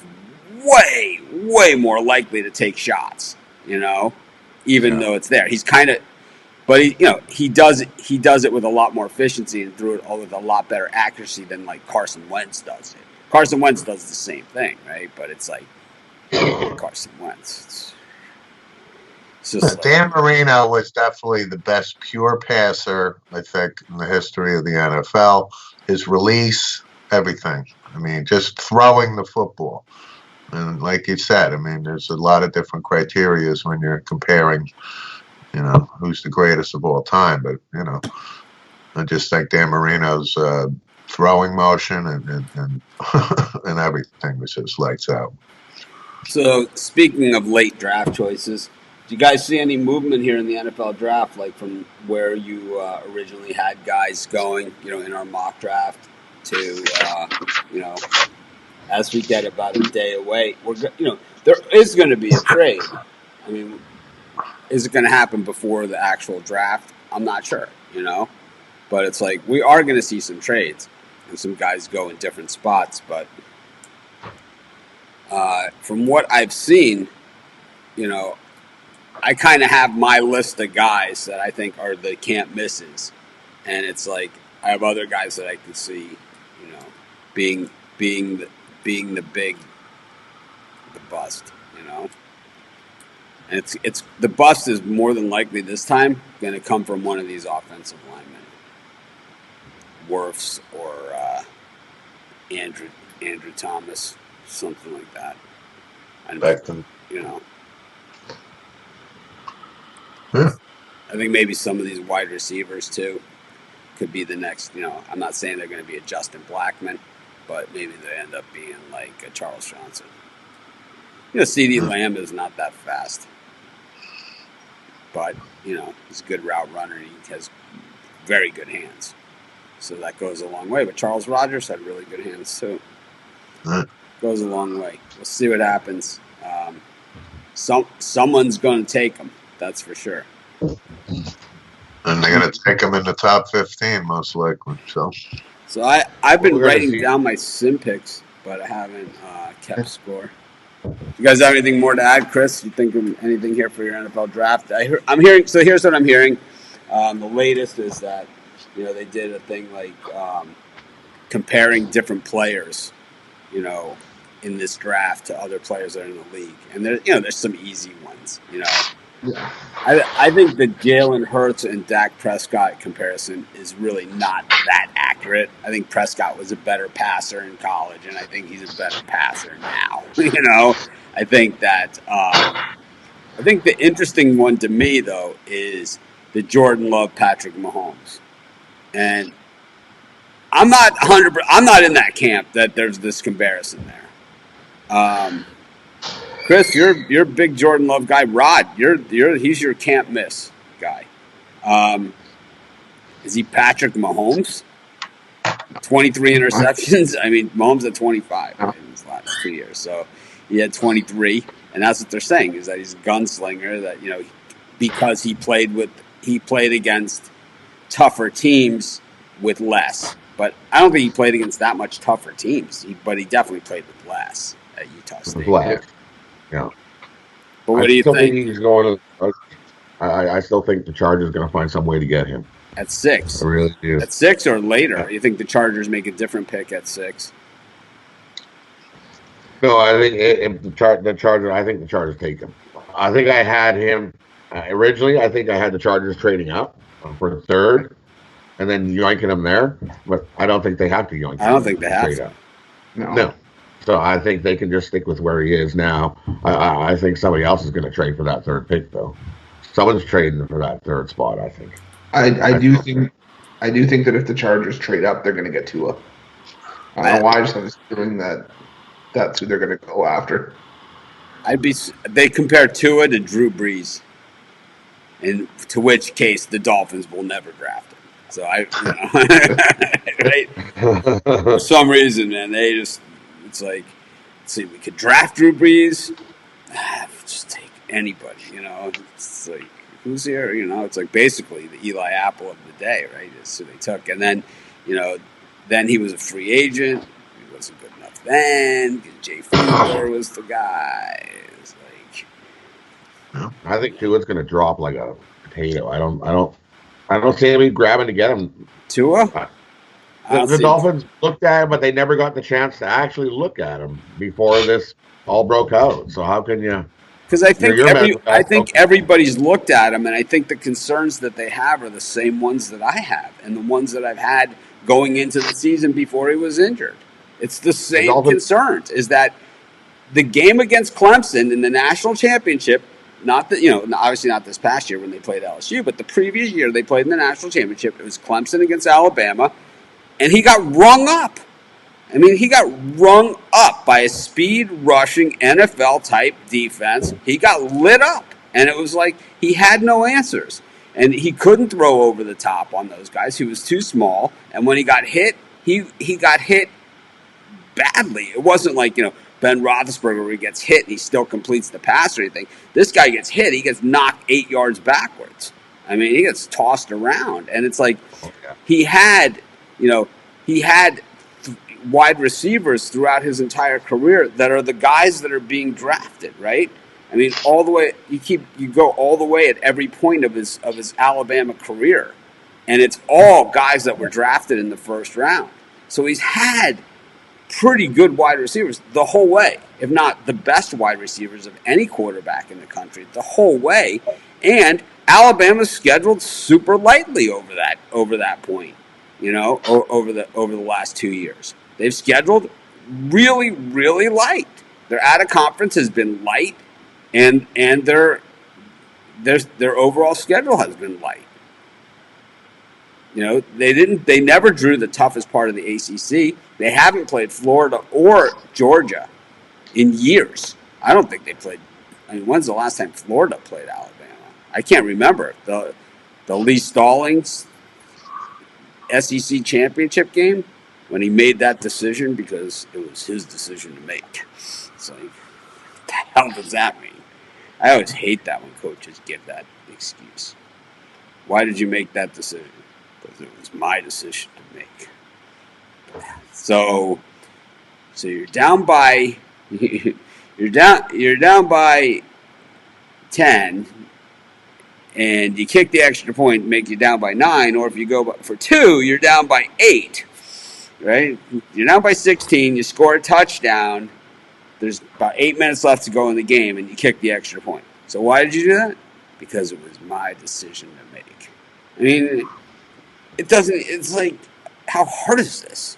[SPEAKER 1] way, way more likely to take shots, even though it's there. He's kind of, but he does it with a lot more efficiency and threw it all with a lot better accuracy than like Carson Wentz does it. Carson Wentz does the same thing, right? But it's like Carson Wentz. It's just
[SPEAKER 3] Dan Marino was definitely the best pure passer, I think, in the history of the NFL. His release, everything. I mean, just throwing the football. And like you said, I mean, there's a lot of different criteria when you're comparing, who's the greatest of all time. But, I just think Dan Marino's throwing motion and and everything was just lights out.
[SPEAKER 1] So, speaking of late draft choices, do you guys see any movement here in the NFL draft, like from where you originally had guys going, in our mock draft to, as we get about a day away, there is going to be a trade. I mean, is it going to happen before the actual draft? I'm not sure, but it's like we are going to see some trades and some guys go in different spots. But from what I've seen, I kind of have my list of guys that I think are the can't misses, and it's like I have other guys that I can see, being the bust, and it's the bust is more than likely this time going to come from one of these offensive linemen, Wirfs or Andrew Thomas, something like that. And I think maybe some of these wide receivers too could be the next. I'm not saying they're going to be a Justin Blackmon, but maybe they end up being like a Charles Johnson. CeeDee Lamb is not that fast, but he's a good route runner. He has very good hands, so that goes a long way. But Charles Rogers had really good hands too. Goes a long way. We'll see what happens. Someone's going to take him. That's for sure.
[SPEAKER 3] And they're going to take him in the top 15, most likely.
[SPEAKER 1] So I've been writing down my sim picks, but I haven't kept score. You guys have anything more to add, Chris? You think of anything here for your NFL draft? I'm hearing. So here's what I'm hearing. The latest is that they did a thing like comparing different players, in this draft to other players that are in the league, and there's some easy ones.
[SPEAKER 2] Yeah.
[SPEAKER 1] I think the Jalen Hurts and Dak Prescott comparison is really not that accurate. I think Prescott was a better passer in college, and I think he's a better passer now. I think that I think the interesting one to me though is the Jordan Love Patrick Mahomes, and I'm not in that camp that there's this comparison there. Chris, you're a big Jordan Love guy. Rod, he's your can't miss guy. Is he Patrick Mahomes? 23 interceptions. I mean, Mahomes had 25 in his last 2 years, so he had 23, and that's what they're saying is that he's a gunslinger. That because he played against tougher teams with less. But I don't think he played against that much tougher teams. But he definitely played with less at Utah State.
[SPEAKER 4] Yeah.
[SPEAKER 1] But what do you
[SPEAKER 4] still think
[SPEAKER 1] think?
[SPEAKER 4] he's going to. I still think the Chargers are going to find some way to get him.
[SPEAKER 1] At 6?
[SPEAKER 4] I really do.
[SPEAKER 1] At 6 or later?
[SPEAKER 4] Yeah.
[SPEAKER 1] You think the Chargers make a different pick at 6?
[SPEAKER 4] No, I think if the Chargers. I think the Chargers take him. I think I had him originally. I think I had the Chargers trading up for the 3rd, and then yoinking him there. But I don't think they have to yoink.
[SPEAKER 1] I don't think they have
[SPEAKER 4] trade
[SPEAKER 1] to.
[SPEAKER 4] up.
[SPEAKER 2] No.
[SPEAKER 4] So I think they can just stick with where he is now. I think somebody else is going to trade for that 3rd pick, though. Someone's trading for that 3rd spot. I think.
[SPEAKER 2] I do think that if the Chargers trade up, they're going to get Tua. I don't know why. I just have this feeling that that's who they're going to go after.
[SPEAKER 1] They compare Tua to Drew Brees, in to which case the Dolphins will never draft him. So right? For some reason, man, it's like, let's see, we could draft Drew Brees, just take anybody, It's like, who's here? It's like basically the Eli Apple of the day, right? So they took, and then, then he was a free agent. He wasn't good enough then. Jay Fuller was the guy. It's like,
[SPEAKER 4] I think Tua's going to drop like a potato. I don't see anybody grabbing to get him.
[SPEAKER 1] Tua?
[SPEAKER 4] The Dolphins looked at him, but they never got the chance to actually look at him before this all broke out. So how can you?
[SPEAKER 1] Because I think everybody's looked at him, and I think the concerns that they have are the same ones that I have, and the ones that I've had going into the season before he was injured. It's the same concerns. Is that the game against Clemson in the national championship? Not that, obviously not this past year when they played LSU, but the previous year they played in the national championship. It was Clemson against Alabama, and he got rung up. I mean, he got rung up by a speed-rushing NFL-type defense. He got lit up, and it was like he had no answers. And he couldn't throw over the top on those guys. He was too small, and when he got hit, he got hit badly. It wasn't like, Ben Roethlisberger where he gets hit and he still completes the pass or anything. This guy gets hit, he gets knocked 8 yards backwards. I mean, he gets tossed around, and it's like he had wide receivers throughout his entire career that are the guys that are being drafted, right? I mean, all the way you go all the way at every point of his Alabama career, and it's all guys that were drafted in the 1st round. So he's had pretty good wide receivers the whole way, if not the best wide receivers of any quarterback in the country the whole way. And Alabama's scheduled super lightly over that point, over the last 2 years. They've scheduled really, really light. Their out of conference has been light, and their overall schedule has been light. They never drew the toughest part of the ACC. They haven't played Florida or Georgia in years. I don't think they played. I mean, when's the last time Florida played Alabama? I can't remember. The Lee Stallings SEC championship game when he made that decision because it was his decision to make. It's like, what the hell does that mean? I always hate that when coaches give that excuse. Why did you make that decision? Because it was my decision to make. So you're down by you're down by 10, and you kick the extra point, make you down by 9, or if you go for 2, you're down by 8. Right? You're down by 16. You score a touchdown. There's about 8 minutes left to go in the game, and you kick the extra point. So why did you do that? Because it was my decision to make. I mean, it doesn't. It's like, how hard is this?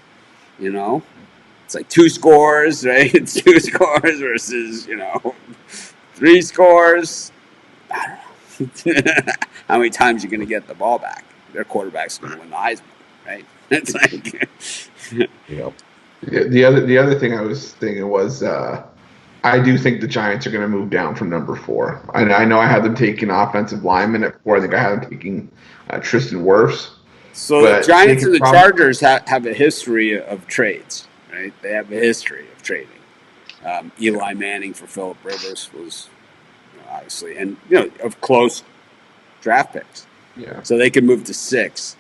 [SPEAKER 1] It's like 2 scores, right? It's 2 scores versus 3 scores. I don't know. How many times are you going to get the ball back? Their quarterback's going to win the Heisman, right? It's like,
[SPEAKER 2] The other thing I was thinking was I do think the Giants are going to move down from number 4. I know I had them taking offensive lineman at 4. I think I had them taking Tristan Wirfs.
[SPEAKER 1] So the Giants and the Chargers have a history of trades, right? They have a history of trading. Eli Manning for Phillip Rivers was obviously, and of close draft picks.
[SPEAKER 2] Yeah.
[SPEAKER 1] So they could move to 6.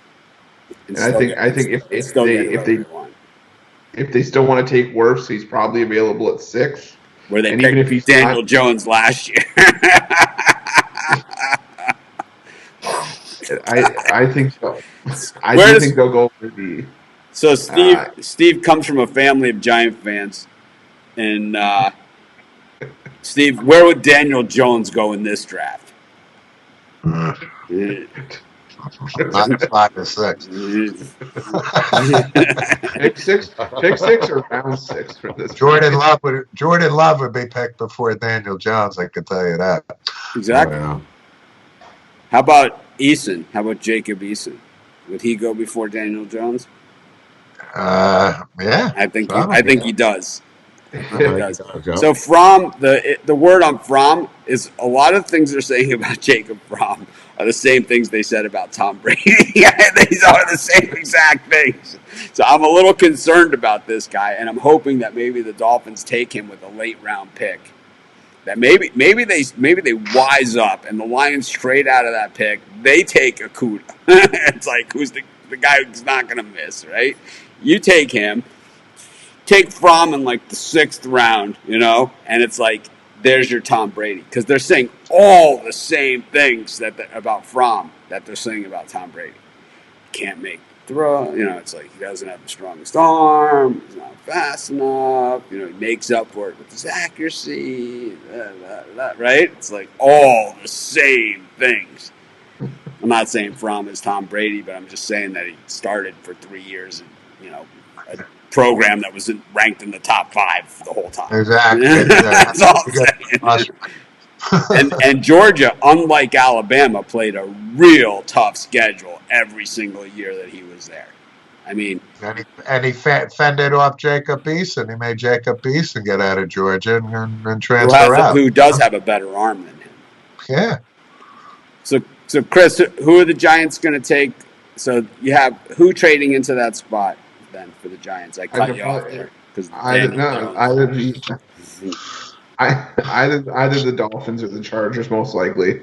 [SPEAKER 2] And I think if they still want to take Wirfs, he's probably available at 6.
[SPEAKER 1] Where they
[SPEAKER 2] And even if
[SPEAKER 1] picked
[SPEAKER 2] he's
[SPEAKER 1] Daniel
[SPEAKER 2] not,
[SPEAKER 1] Jones last year.
[SPEAKER 2] I think so. I
[SPEAKER 1] Where
[SPEAKER 2] do
[SPEAKER 1] does
[SPEAKER 2] think they'll go for the.
[SPEAKER 1] so
[SPEAKER 2] Uh,
[SPEAKER 1] Steve comes from a family of Giant fans, and Steve, where would Daniel Jones go in this draft?
[SPEAKER 3] Mm,
[SPEAKER 1] Uh,
[SPEAKER 3] Not 5 or 6.
[SPEAKER 2] pick six or round 6 for this.
[SPEAKER 3] Jordan Love would be picked before Daniel Jones. I can tell you that.
[SPEAKER 1] Exactly.
[SPEAKER 4] Yeah.
[SPEAKER 1] How about Eason? How about Jacob Eason? Would he go before Daniel Jones?
[SPEAKER 3] Yeah.
[SPEAKER 1] I think
[SPEAKER 3] probably.
[SPEAKER 1] he does. I think
[SPEAKER 4] I
[SPEAKER 1] he
[SPEAKER 4] think
[SPEAKER 1] does.
[SPEAKER 4] he does, yeah.
[SPEAKER 1] So Fromm, the word on Fromm is a lot of things they're saying about Jacob Fromm are the same things they said about Tom Brady. These are the same exact things. So I'm a little concerned about this guy, and I'm hoping that maybe the Dolphins take him with a late round pick. That maybe they wise up, and the Lions trade out of that pick. They take Okudah. It's like, who's the guy who's not going to miss, right? You take him. Take Fromm in like the 6th round, and it's like, there's your Tom Brady, because they're saying all the same things about Fromm that they're saying about Tom Brady. Can't make throw, it's like he doesn't have the strongest arm, he's not fast enough, he makes up for it with his accuracy, right? It's like all the same things. I'm not saying Fromm is Tom Brady, but I'm just saying that he started for 3 years and, a program that was ranked in the top 5 the whole time.
[SPEAKER 3] Exactly.
[SPEAKER 1] That's all I'm saying. And Georgia, unlike Alabama, played a real tough schedule every single year that he was there. I mean,
[SPEAKER 3] and he fended off Jacob Eason. He made Jacob Eason get out of Georgia and transfer out.
[SPEAKER 1] Who does have a better arm than him?
[SPEAKER 3] Yeah.
[SPEAKER 1] So Chris, who are the Giants going to take? So you have who trading into that spot then for the Giants? I cut you off there because
[SPEAKER 2] either the Dolphins or the Chargers, most likely.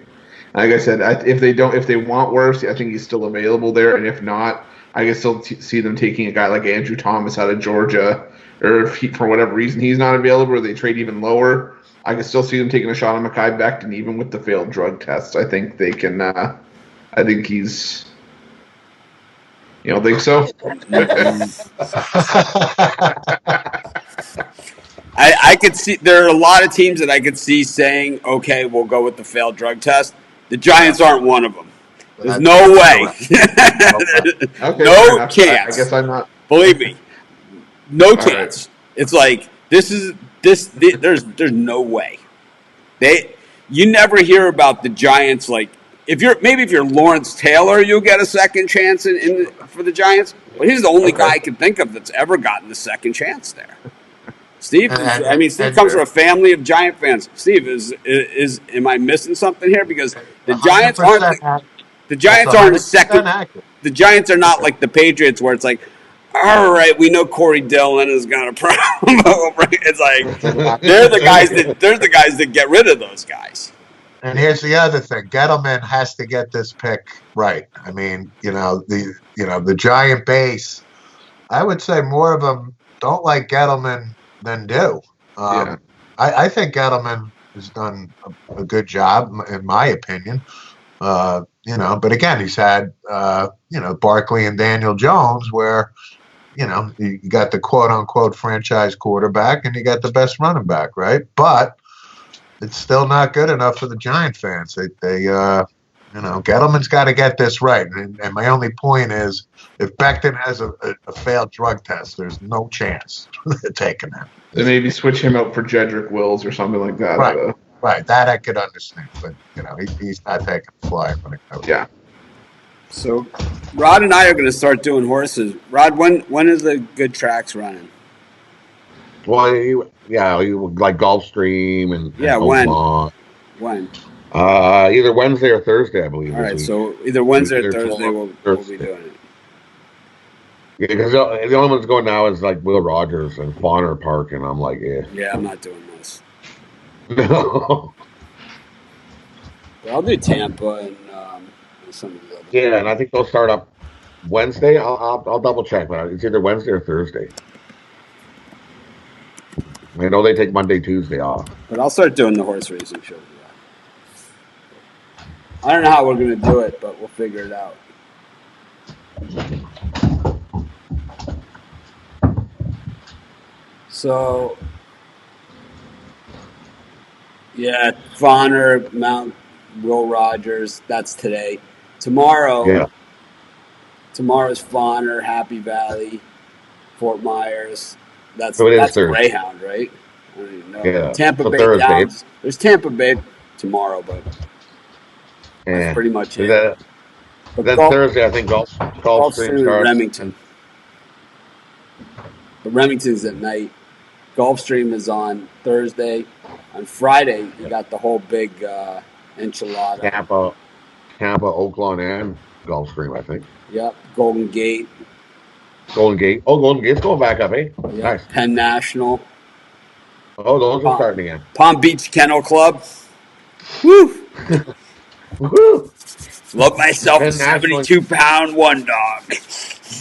[SPEAKER 2] Like I said, if they want Wirfs, I think he's still available there, and if not, I can still see them taking a guy like Andrew Thomas out of Georgia, or if for whatever reason he's not available, or they trade even lower, I can still see them taking a shot on Mekhi Becton, even with the failed drug tests. I think they can. I think he's. You don't think so?
[SPEAKER 1] I could see there are a lot of teams that I could see saying, "Okay, we'll go with the failed drug test." The Giants aren't one of them. There's no way.
[SPEAKER 2] Okay,
[SPEAKER 1] no chance.
[SPEAKER 2] I guess I'm not.
[SPEAKER 1] Believe me, no chance.
[SPEAKER 2] Right.
[SPEAKER 1] It's like there's no way. You never hear about the Giants like if you're Lawrence Taylor, you'll get a second chance for the Giants. But he's the only guy I can think of that's ever gotten the second chance there. Steve, Steve comes from a family of Giant fans. Steve, am I missing something here? Because the Giants aren't the second. The Giants are not like the Patriots, where it's like, all right, we know Corey Dillon is going to promo. It's like they're the guys that get rid of those guys.
[SPEAKER 3] And here's the other thing: Gettleman has to get this pick right. I mean, the Giant base. I would say more of them don't like Gettleman than do. I think Gettleman has done a good job, in my opinion. But again, he's had Barkley and Daniel Jones, where you got the quote unquote franchise quarterback and you got the best running back, right? But it's still not good enough for the Giant fans. Gettleman's got to get this right. And my only point is, if Becton has a failed drug test, there's no chance they're taking him.
[SPEAKER 2] Then maybe switch him out for Jedrick Wills or something like that.
[SPEAKER 3] Right. That I could understand. But, he's not taking the fly when it comes.
[SPEAKER 2] Yeah.
[SPEAKER 1] So Rod and I are going to start doing horses. Rod, when is the good tracks running?
[SPEAKER 4] Well, you like Gulfstream and
[SPEAKER 1] when?
[SPEAKER 4] Either Wednesday or Thursday, I believe.
[SPEAKER 1] All right, so either Wednesday or Thursday we'll be doing it.
[SPEAKER 4] Yeah, because the only one's going now is like Will Rogers and Fauner Park, and I'm like, yeah.
[SPEAKER 1] Yeah, I'm not doing this.
[SPEAKER 4] No.
[SPEAKER 1] But I'll do Tampa and some of the other.
[SPEAKER 4] Yeah, and I think they'll start up Wednesday. I'll double check, but it's either Wednesday or Thursday. I know they take Monday, Tuesday off.
[SPEAKER 1] But I'll start doing the horse racing show. I don't know how we're gonna do it, but we'll figure it out. So, yeah, Vonner, Mount Will Rogers. That's today. Tomorrow.
[SPEAKER 4] Yeah.
[SPEAKER 1] Tomorrow's Vonner, Happy Valley, Fort Myers. That's
[SPEAKER 4] So it is Thursday.
[SPEAKER 1] Greyhound, right? I don't even know.
[SPEAKER 4] Yeah.
[SPEAKER 1] Tampa
[SPEAKER 4] So
[SPEAKER 1] Bay
[SPEAKER 4] Thursday.
[SPEAKER 1] Downs. There's Tampa Bay tomorrow, but
[SPEAKER 4] Yeah.
[SPEAKER 1] that's pretty much it. But
[SPEAKER 4] Then
[SPEAKER 1] golf,
[SPEAKER 4] Thursday, I think Gulfstream
[SPEAKER 1] Gulfstream and
[SPEAKER 4] starts.
[SPEAKER 1] Remington. But Remington's at night. Gulfstream is on Thursday. On Friday, you got the whole big enchilada.
[SPEAKER 4] Tampa, Oakland, and Gulfstream, I think.
[SPEAKER 1] Yep, Golden Gate.
[SPEAKER 4] Golden Gate. Oh, Golden Gate's going back up, eh?
[SPEAKER 1] Yep.
[SPEAKER 4] Nice.
[SPEAKER 1] Penn National.
[SPEAKER 4] Oh, those are starting again.
[SPEAKER 1] Palm Beach Kennel Club. Woo!
[SPEAKER 4] Woohoo!
[SPEAKER 1] Love myself a
[SPEAKER 4] Penn National.
[SPEAKER 1] 72-pound one dog.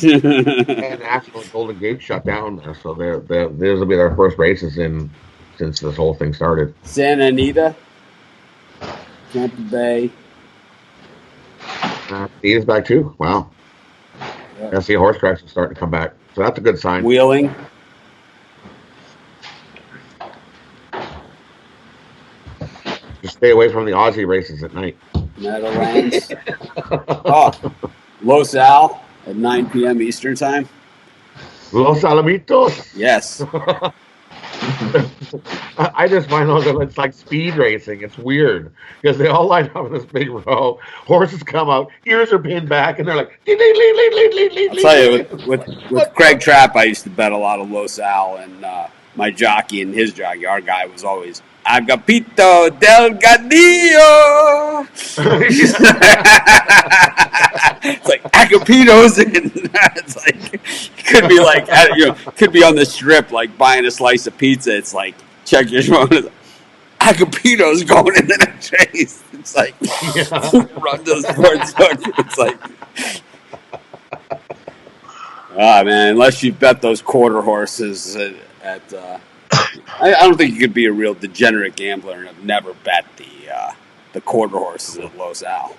[SPEAKER 4] And National and Golden Gate shut down there, so theirs will be their first races since this whole thing started.
[SPEAKER 1] Santa Anita, Tampa Bay.
[SPEAKER 4] Anita's back too. Wow.
[SPEAKER 1] Yep.
[SPEAKER 4] I see horse tracks are starting to come back, so that's a good sign.
[SPEAKER 1] Wheeling.
[SPEAKER 4] Just stay away from the Aussie races at night.
[SPEAKER 1] Meadowlands. Oh, Los Al at 9 p.m. Eastern Time.
[SPEAKER 4] Los Alamitos.
[SPEAKER 1] Yes.
[SPEAKER 4] I just find out that it's like speed racing. It's weird because they all line up in this big row. Horses come out, ears are pinned back, and they're like, lead, lead, lead, lead, lead, lead,
[SPEAKER 1] I'll tell you, with Craig Trapp, I used to bet a lot of Los Al, and my jockey and his jockey, our guy, was always Agapito Delgadillo. It's like Agapito's in. It's like it could be like could be on the strip, like buying a slice of pizza. It's like check your phone. Agapito's going into the chase. It's like run to the sports book. It's like man, unless you bet those quarter horses at I don't think you could be a real degenerate gambler and have never bet the quarter horses at Los Al.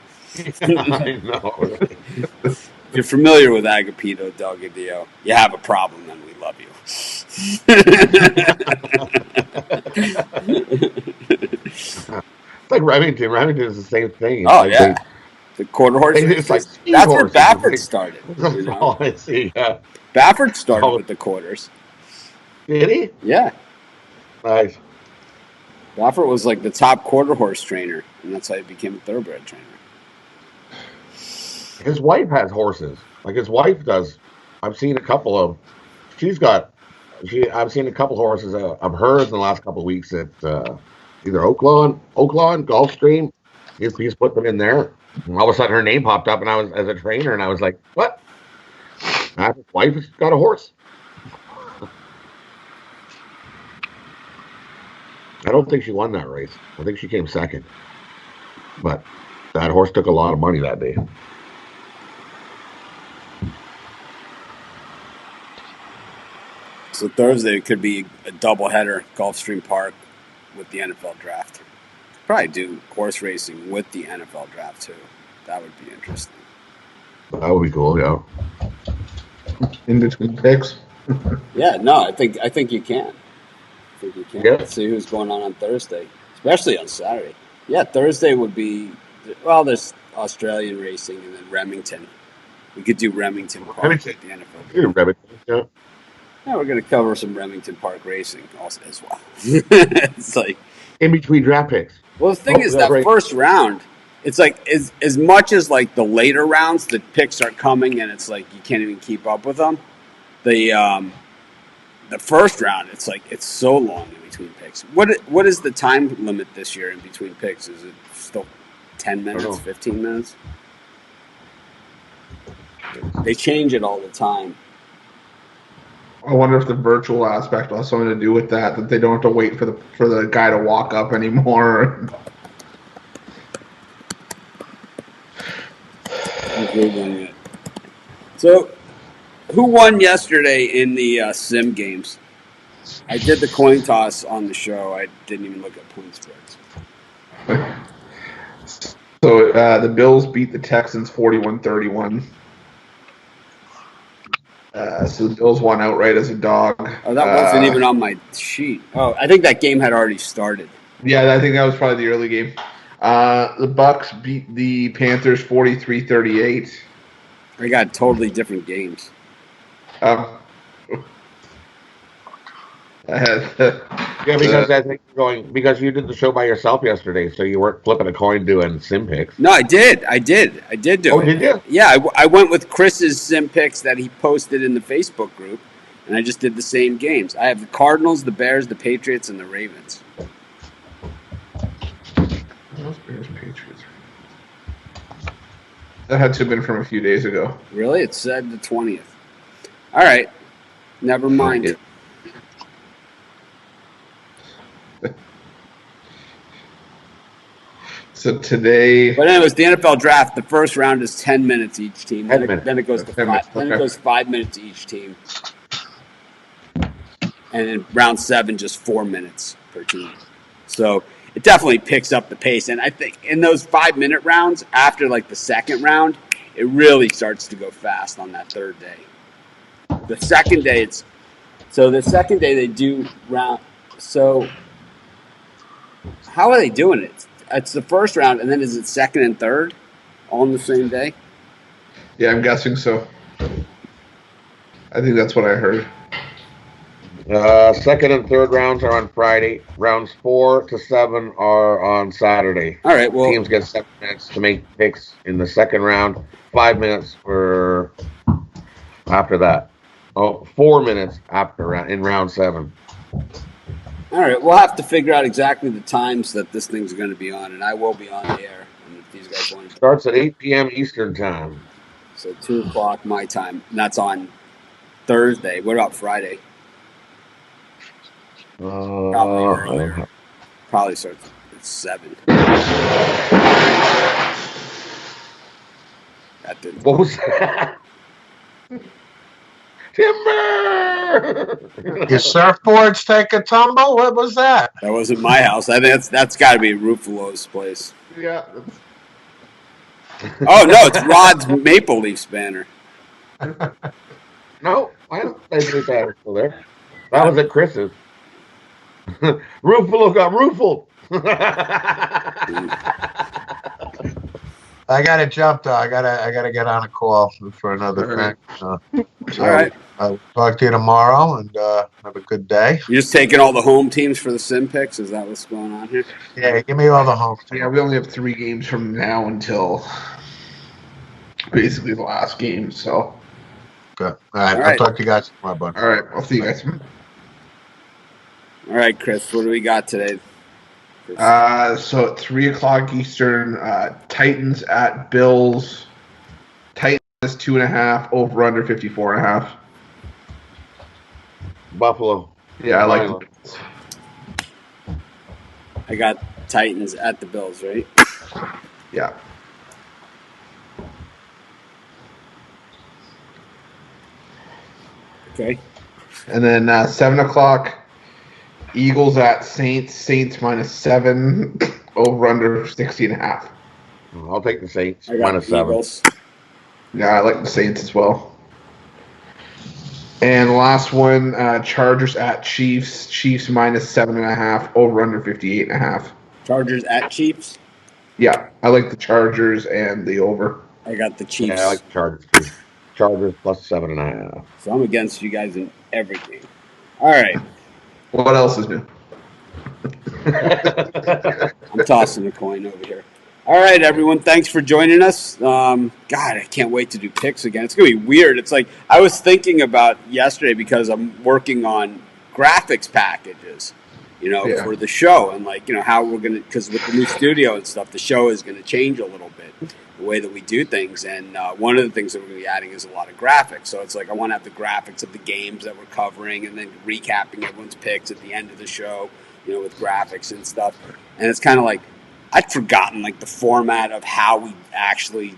[SPEAKER 4] I know.
[SPEAKER 1] If you're familiar with Agapito Delgadillo, you have a problem, then we love you.
[SPEAKER 4] It's like Remington. Remington is the same thing.
[SPEAKER 1] Oh, yeah. The quarter horse.
[SPEAKER 4] It's like
[SPEAKER 1] that's where
[SPEAKER 4] horses.
[SPEAKER 1] Baffert started.
[SPEAKER 4] That's all I see. Yeah.
[SPEAKER 1] Baffert started with the quarters.
[SPEAKER 4] Did he?
[SPEAKER 1] Yeah.
[SPEAKER 4] Nice.
[SPEAKER 1] Baffert was like the top quarter horse trainer, and that's how he became a thoroughbred trainer.
[SPEAKER 4] His wife has horses. Like his wife does. I've seen a couple of. I've seen a couple of horses of hers in the last couple of weeks at either Oakland, Gulfstream. He's put them in there. And all of a sudden, her name popped up, and I was as a trainer, and I was like, "What? His wife has got a horse." I don't think she won that race. I think she came second. But that horse took a lot of money that day.
[SPEAKER 1] So Thursday could be a doubleheader, Gulfstream Park with the NFL draft. Probably do horse racing with the NFL draft too. That would be interesting.
[SPEAKER 4] That would be cool, yeah.
[SPEAKER 2] In between picks.
[SPEAKER 1] Yeah, no, I think you can. I think you can.
[SPEAKER 4] Yeah.
[SPEAKER 1] Let's see who's going on Thursday, especially on Saturday. Yeah, Thursday would be there's Australian racing and then Remington. We could do Remington Park
[SPEAKER 4] Remington.
[SPEAKER 1] with the NFL.
[SPEAKER 4] Remington, yeah.
[SPEAKER 1] Yeah, we're going to cover some Remington Park racing also as well. It's like
[SPEAKER 4] In between draft picks.
[SPEAKER 1] well, the thing is that
[SPEAKER 4] right.
[SPEAKER 1] first round, it's like as much as like the later rounds, the picks are coming and it's like you can't even keep up with them. The first round, it's like it's so long in between picks. What is the time limit this year in between picks? Is it still 10 minutes, 15 minutes? They change it all the time.
[SPEAKER 2] I wonder if the virtual aspect will have something to do with that they don't have to wait for the guy to walk up anymore.
[SPEAKER 1] I'm Googling it. So, who won yesterday in the sim games? I did the coin toss on the show. I didn't even look at point spreads.
[SPEAKER 2] So the Bills beat the Texans 41-31. So the Bills won outright as a dog.
[SPEAKER 1] Oh, that wasn't even on my sheet. Oh, I think that game had already started.
[SPEAKER 2] Yeah, I think that was probably the early game. The Bucks beat the Panthers 43-38.
[SPEAKER 1] I got totally different games.
[SPEAKER 4] Because I think because you did the show by yourself yesterday, so you weren't flipping a coin doing sim picks.
[SPEAKER 1] No, I did do it.
[SPEAKER 4] Oh, did you?
[SPEAKER 1] Yeah, I went with Chris's sim picks that he posted in the Facebook group, and I just did the same games. I have the Cardinals, the Bears, the Patriots, and the Ravens.
[SPEAKER 2] Bears, Patriots. That had to have been from a few days ago.
[SPEAKER 1] Really? It said the 20th. All right. Never mind.
[SPEAKER 2] So today,
[SPEAKER 1] But anyways, the NFL draft, the first round is 10 minutes each team.
[SPEAKER 4] 10 minutes.
[SPEAKER 1] Then it goes to
[SPEAKER 2] 10
[SPEAKER 1] five.
[SPEAKER 2] minutes,
[SPEAKER 1] Then it
[SPEAKER 2] okay.
[SPEAKER 1] goes 5 minutes each team. And in round 7, just 4 minutes per team. So it definitely picks up the pace. And I think in those 5-minute rounds, after like the second round, it really starts to go fast on that third day. The second day, they do round. So how are they doing it? It's the first round, and then is it second and third all on the same day?
[SPEAKER 2] yeah, I'm guessing so. I think that's what I heard.
[SPEAKER 4] Second and third rounds are on Friday. Rounds 4 to 7 are on Saturday.
[SPEAKER 1] All right, well,
[SPEAKER 4] Teams get 7 minutes to make picks in the second round. 5 minutes for after that. 4 minutes in round 7.
[SPEAKER 1] all right, we'll have to figure out exactly the times that this thing's going to be on, and I will be on the air. And if these guys want to,
[SPEAKER 4] Starts at 8 p.m. Eastern time.
[SPEAKER 1] so 2 o'clock my time, and that's on Thursday. What about Friday? Probably earlier. Probably starts at 7. That didn't.
[SPEAKER 4] What was that? Timber!
[SPEAKER 3] Your surfboards take a tumble? What was that?
[SPEAKER 1] That wasn't my house. I think that's got to be Ruffalo's place.
[SPEAKER 2] Yeah.
[SPEAKER 1] Oh no, it's Rod's Maple Leafs banner.
[SPEAKER 4] No, I don't think that was still there. That was at Chris's. Ruffalo got roofled.
[SPEAKER 3] I gotta jump though. I gotta get on a call for another thing. So,
[SPEAKER 1] All right.
[SPEAKER 3] I'll talk to you tomorrow and have a good day.
[SPEAKER 1] You're just taking all the home teams for the sim picks? Is that what's going on here?
[SPEAKER 3] Yeah, give me all the home.
[SPEAKER 2] Yeah, we only have 3 games from now until basically the last game. So,
[SPEAKER 3] Good. All right,
[SPEAKER 1] All right.
[SPEAKER 3] I'll talk to you guys tomorrow, bud.
[SPEAKER 2] all right, I'll see you guys.
[SPEAKER 1] All right, Chris, what do we got today?
[SPEAKER 2] So at 3 o'clock Eastern, Titans at Bills. Titans 2.5, over under 54.5.
[SPEAKER 4] Buffalo.
[SPEAKER 2] Yeah, I like the Bills.
[SPEAKER 1] I got Titans at the Bills, right?
[SPEAKER 2] Yeah.
[SPEAKER 1] Okay.
[SPEAKER 2] And then 7 o'clock, Eagles at Saints. Saints -7, over under 60.5.
[SPEAKER 4] I'll take the Saints.
[SPEAKER 1] I got
[SPEAKER 4] -7.
[SPEAKER 1] Eagles.
[SPEAKER 2] Yeah, I like the Saints as well. And last one, Chargers at Chiefs. Chiefs -7.5, over under 58.5.
[SPEAKER 1] Chargers at Chiefs.
[SPEAKER 2] Yeah, I like the Chargers and the over.
[SPEAKER 1] I got the Chiefs.
[SPEAKER 4] Yeah, I like the Chargers too. Chargers +7.5.
[SPEAKER 1] So I'm against you guys in everything. All right.
[SPEAKER 2] What else is new?
[SPEAKER 1] I'm tossing a coin over here. All right, everyone. Thanks for joining us. God, I can't wait to do picks again. It's going to be weird. It's like I was thinking about yesterday because I'm working on graphics packages,
[SPEAKER 2] Yeah.
[SPEAKER 1] for the show. And, how we're going to, because with the new studio and stuff, the show is going to change a little bit, the way that we do things. And one of the things that we're going to be adding is a lot of graphics. So it's like I want to have the graphics of the games that we're covering and then recapping everyone's picks at the end of the show, with graphics and stuff. And it's kind of like, I'd forgotten the format of how we actually,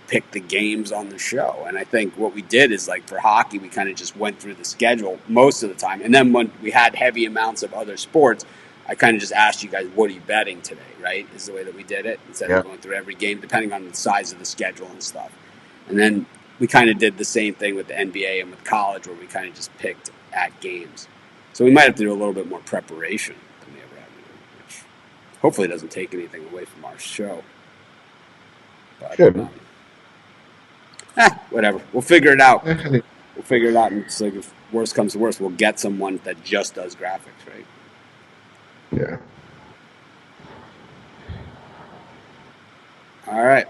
[SPEAKER 1] pick the games on the show. And I think what we did is, like, for hockey, we kind of just went through the schedule most of the time. And then when we had heavy amounts of other sports, I kind of just asked you guys, what are you betting today, right? Is the way that we did it, instead of going through every game, depending on the size of the schedule and stuff. And then we kind of did the same thing with the NBA and with college, where we kind of just picked at games. So we might have to do a little bit more preparation than we ever had to do, which hopefully doesn't take anything away from our show. But,
[SPEAKER 4] Shouldn't.
[SPEAKER 1] whatever. We'll figure it out.
[SPEAKER 2] I think
[SPEAKER 1] We'll figure it out. And it's like, if worst comes to worst, we'll get someone that just does graphics, right?
[SPEAKER 2] yeah.
[SPEAKER 1] All right.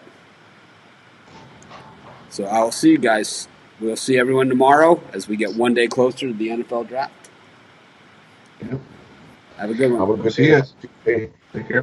[SPEAKER 1] So I will see you guys. We'll see everyone tomorrow as we get one day closer to the NFL draft.
[SPEAKER 2] Yep.
[SPEAKER 1] Have a good one.
[SPEAKER 4] Have a good
[SPEAKER 2] See you
[SPEAKER 4] day.
[SPEAKER 2] guys. Take care.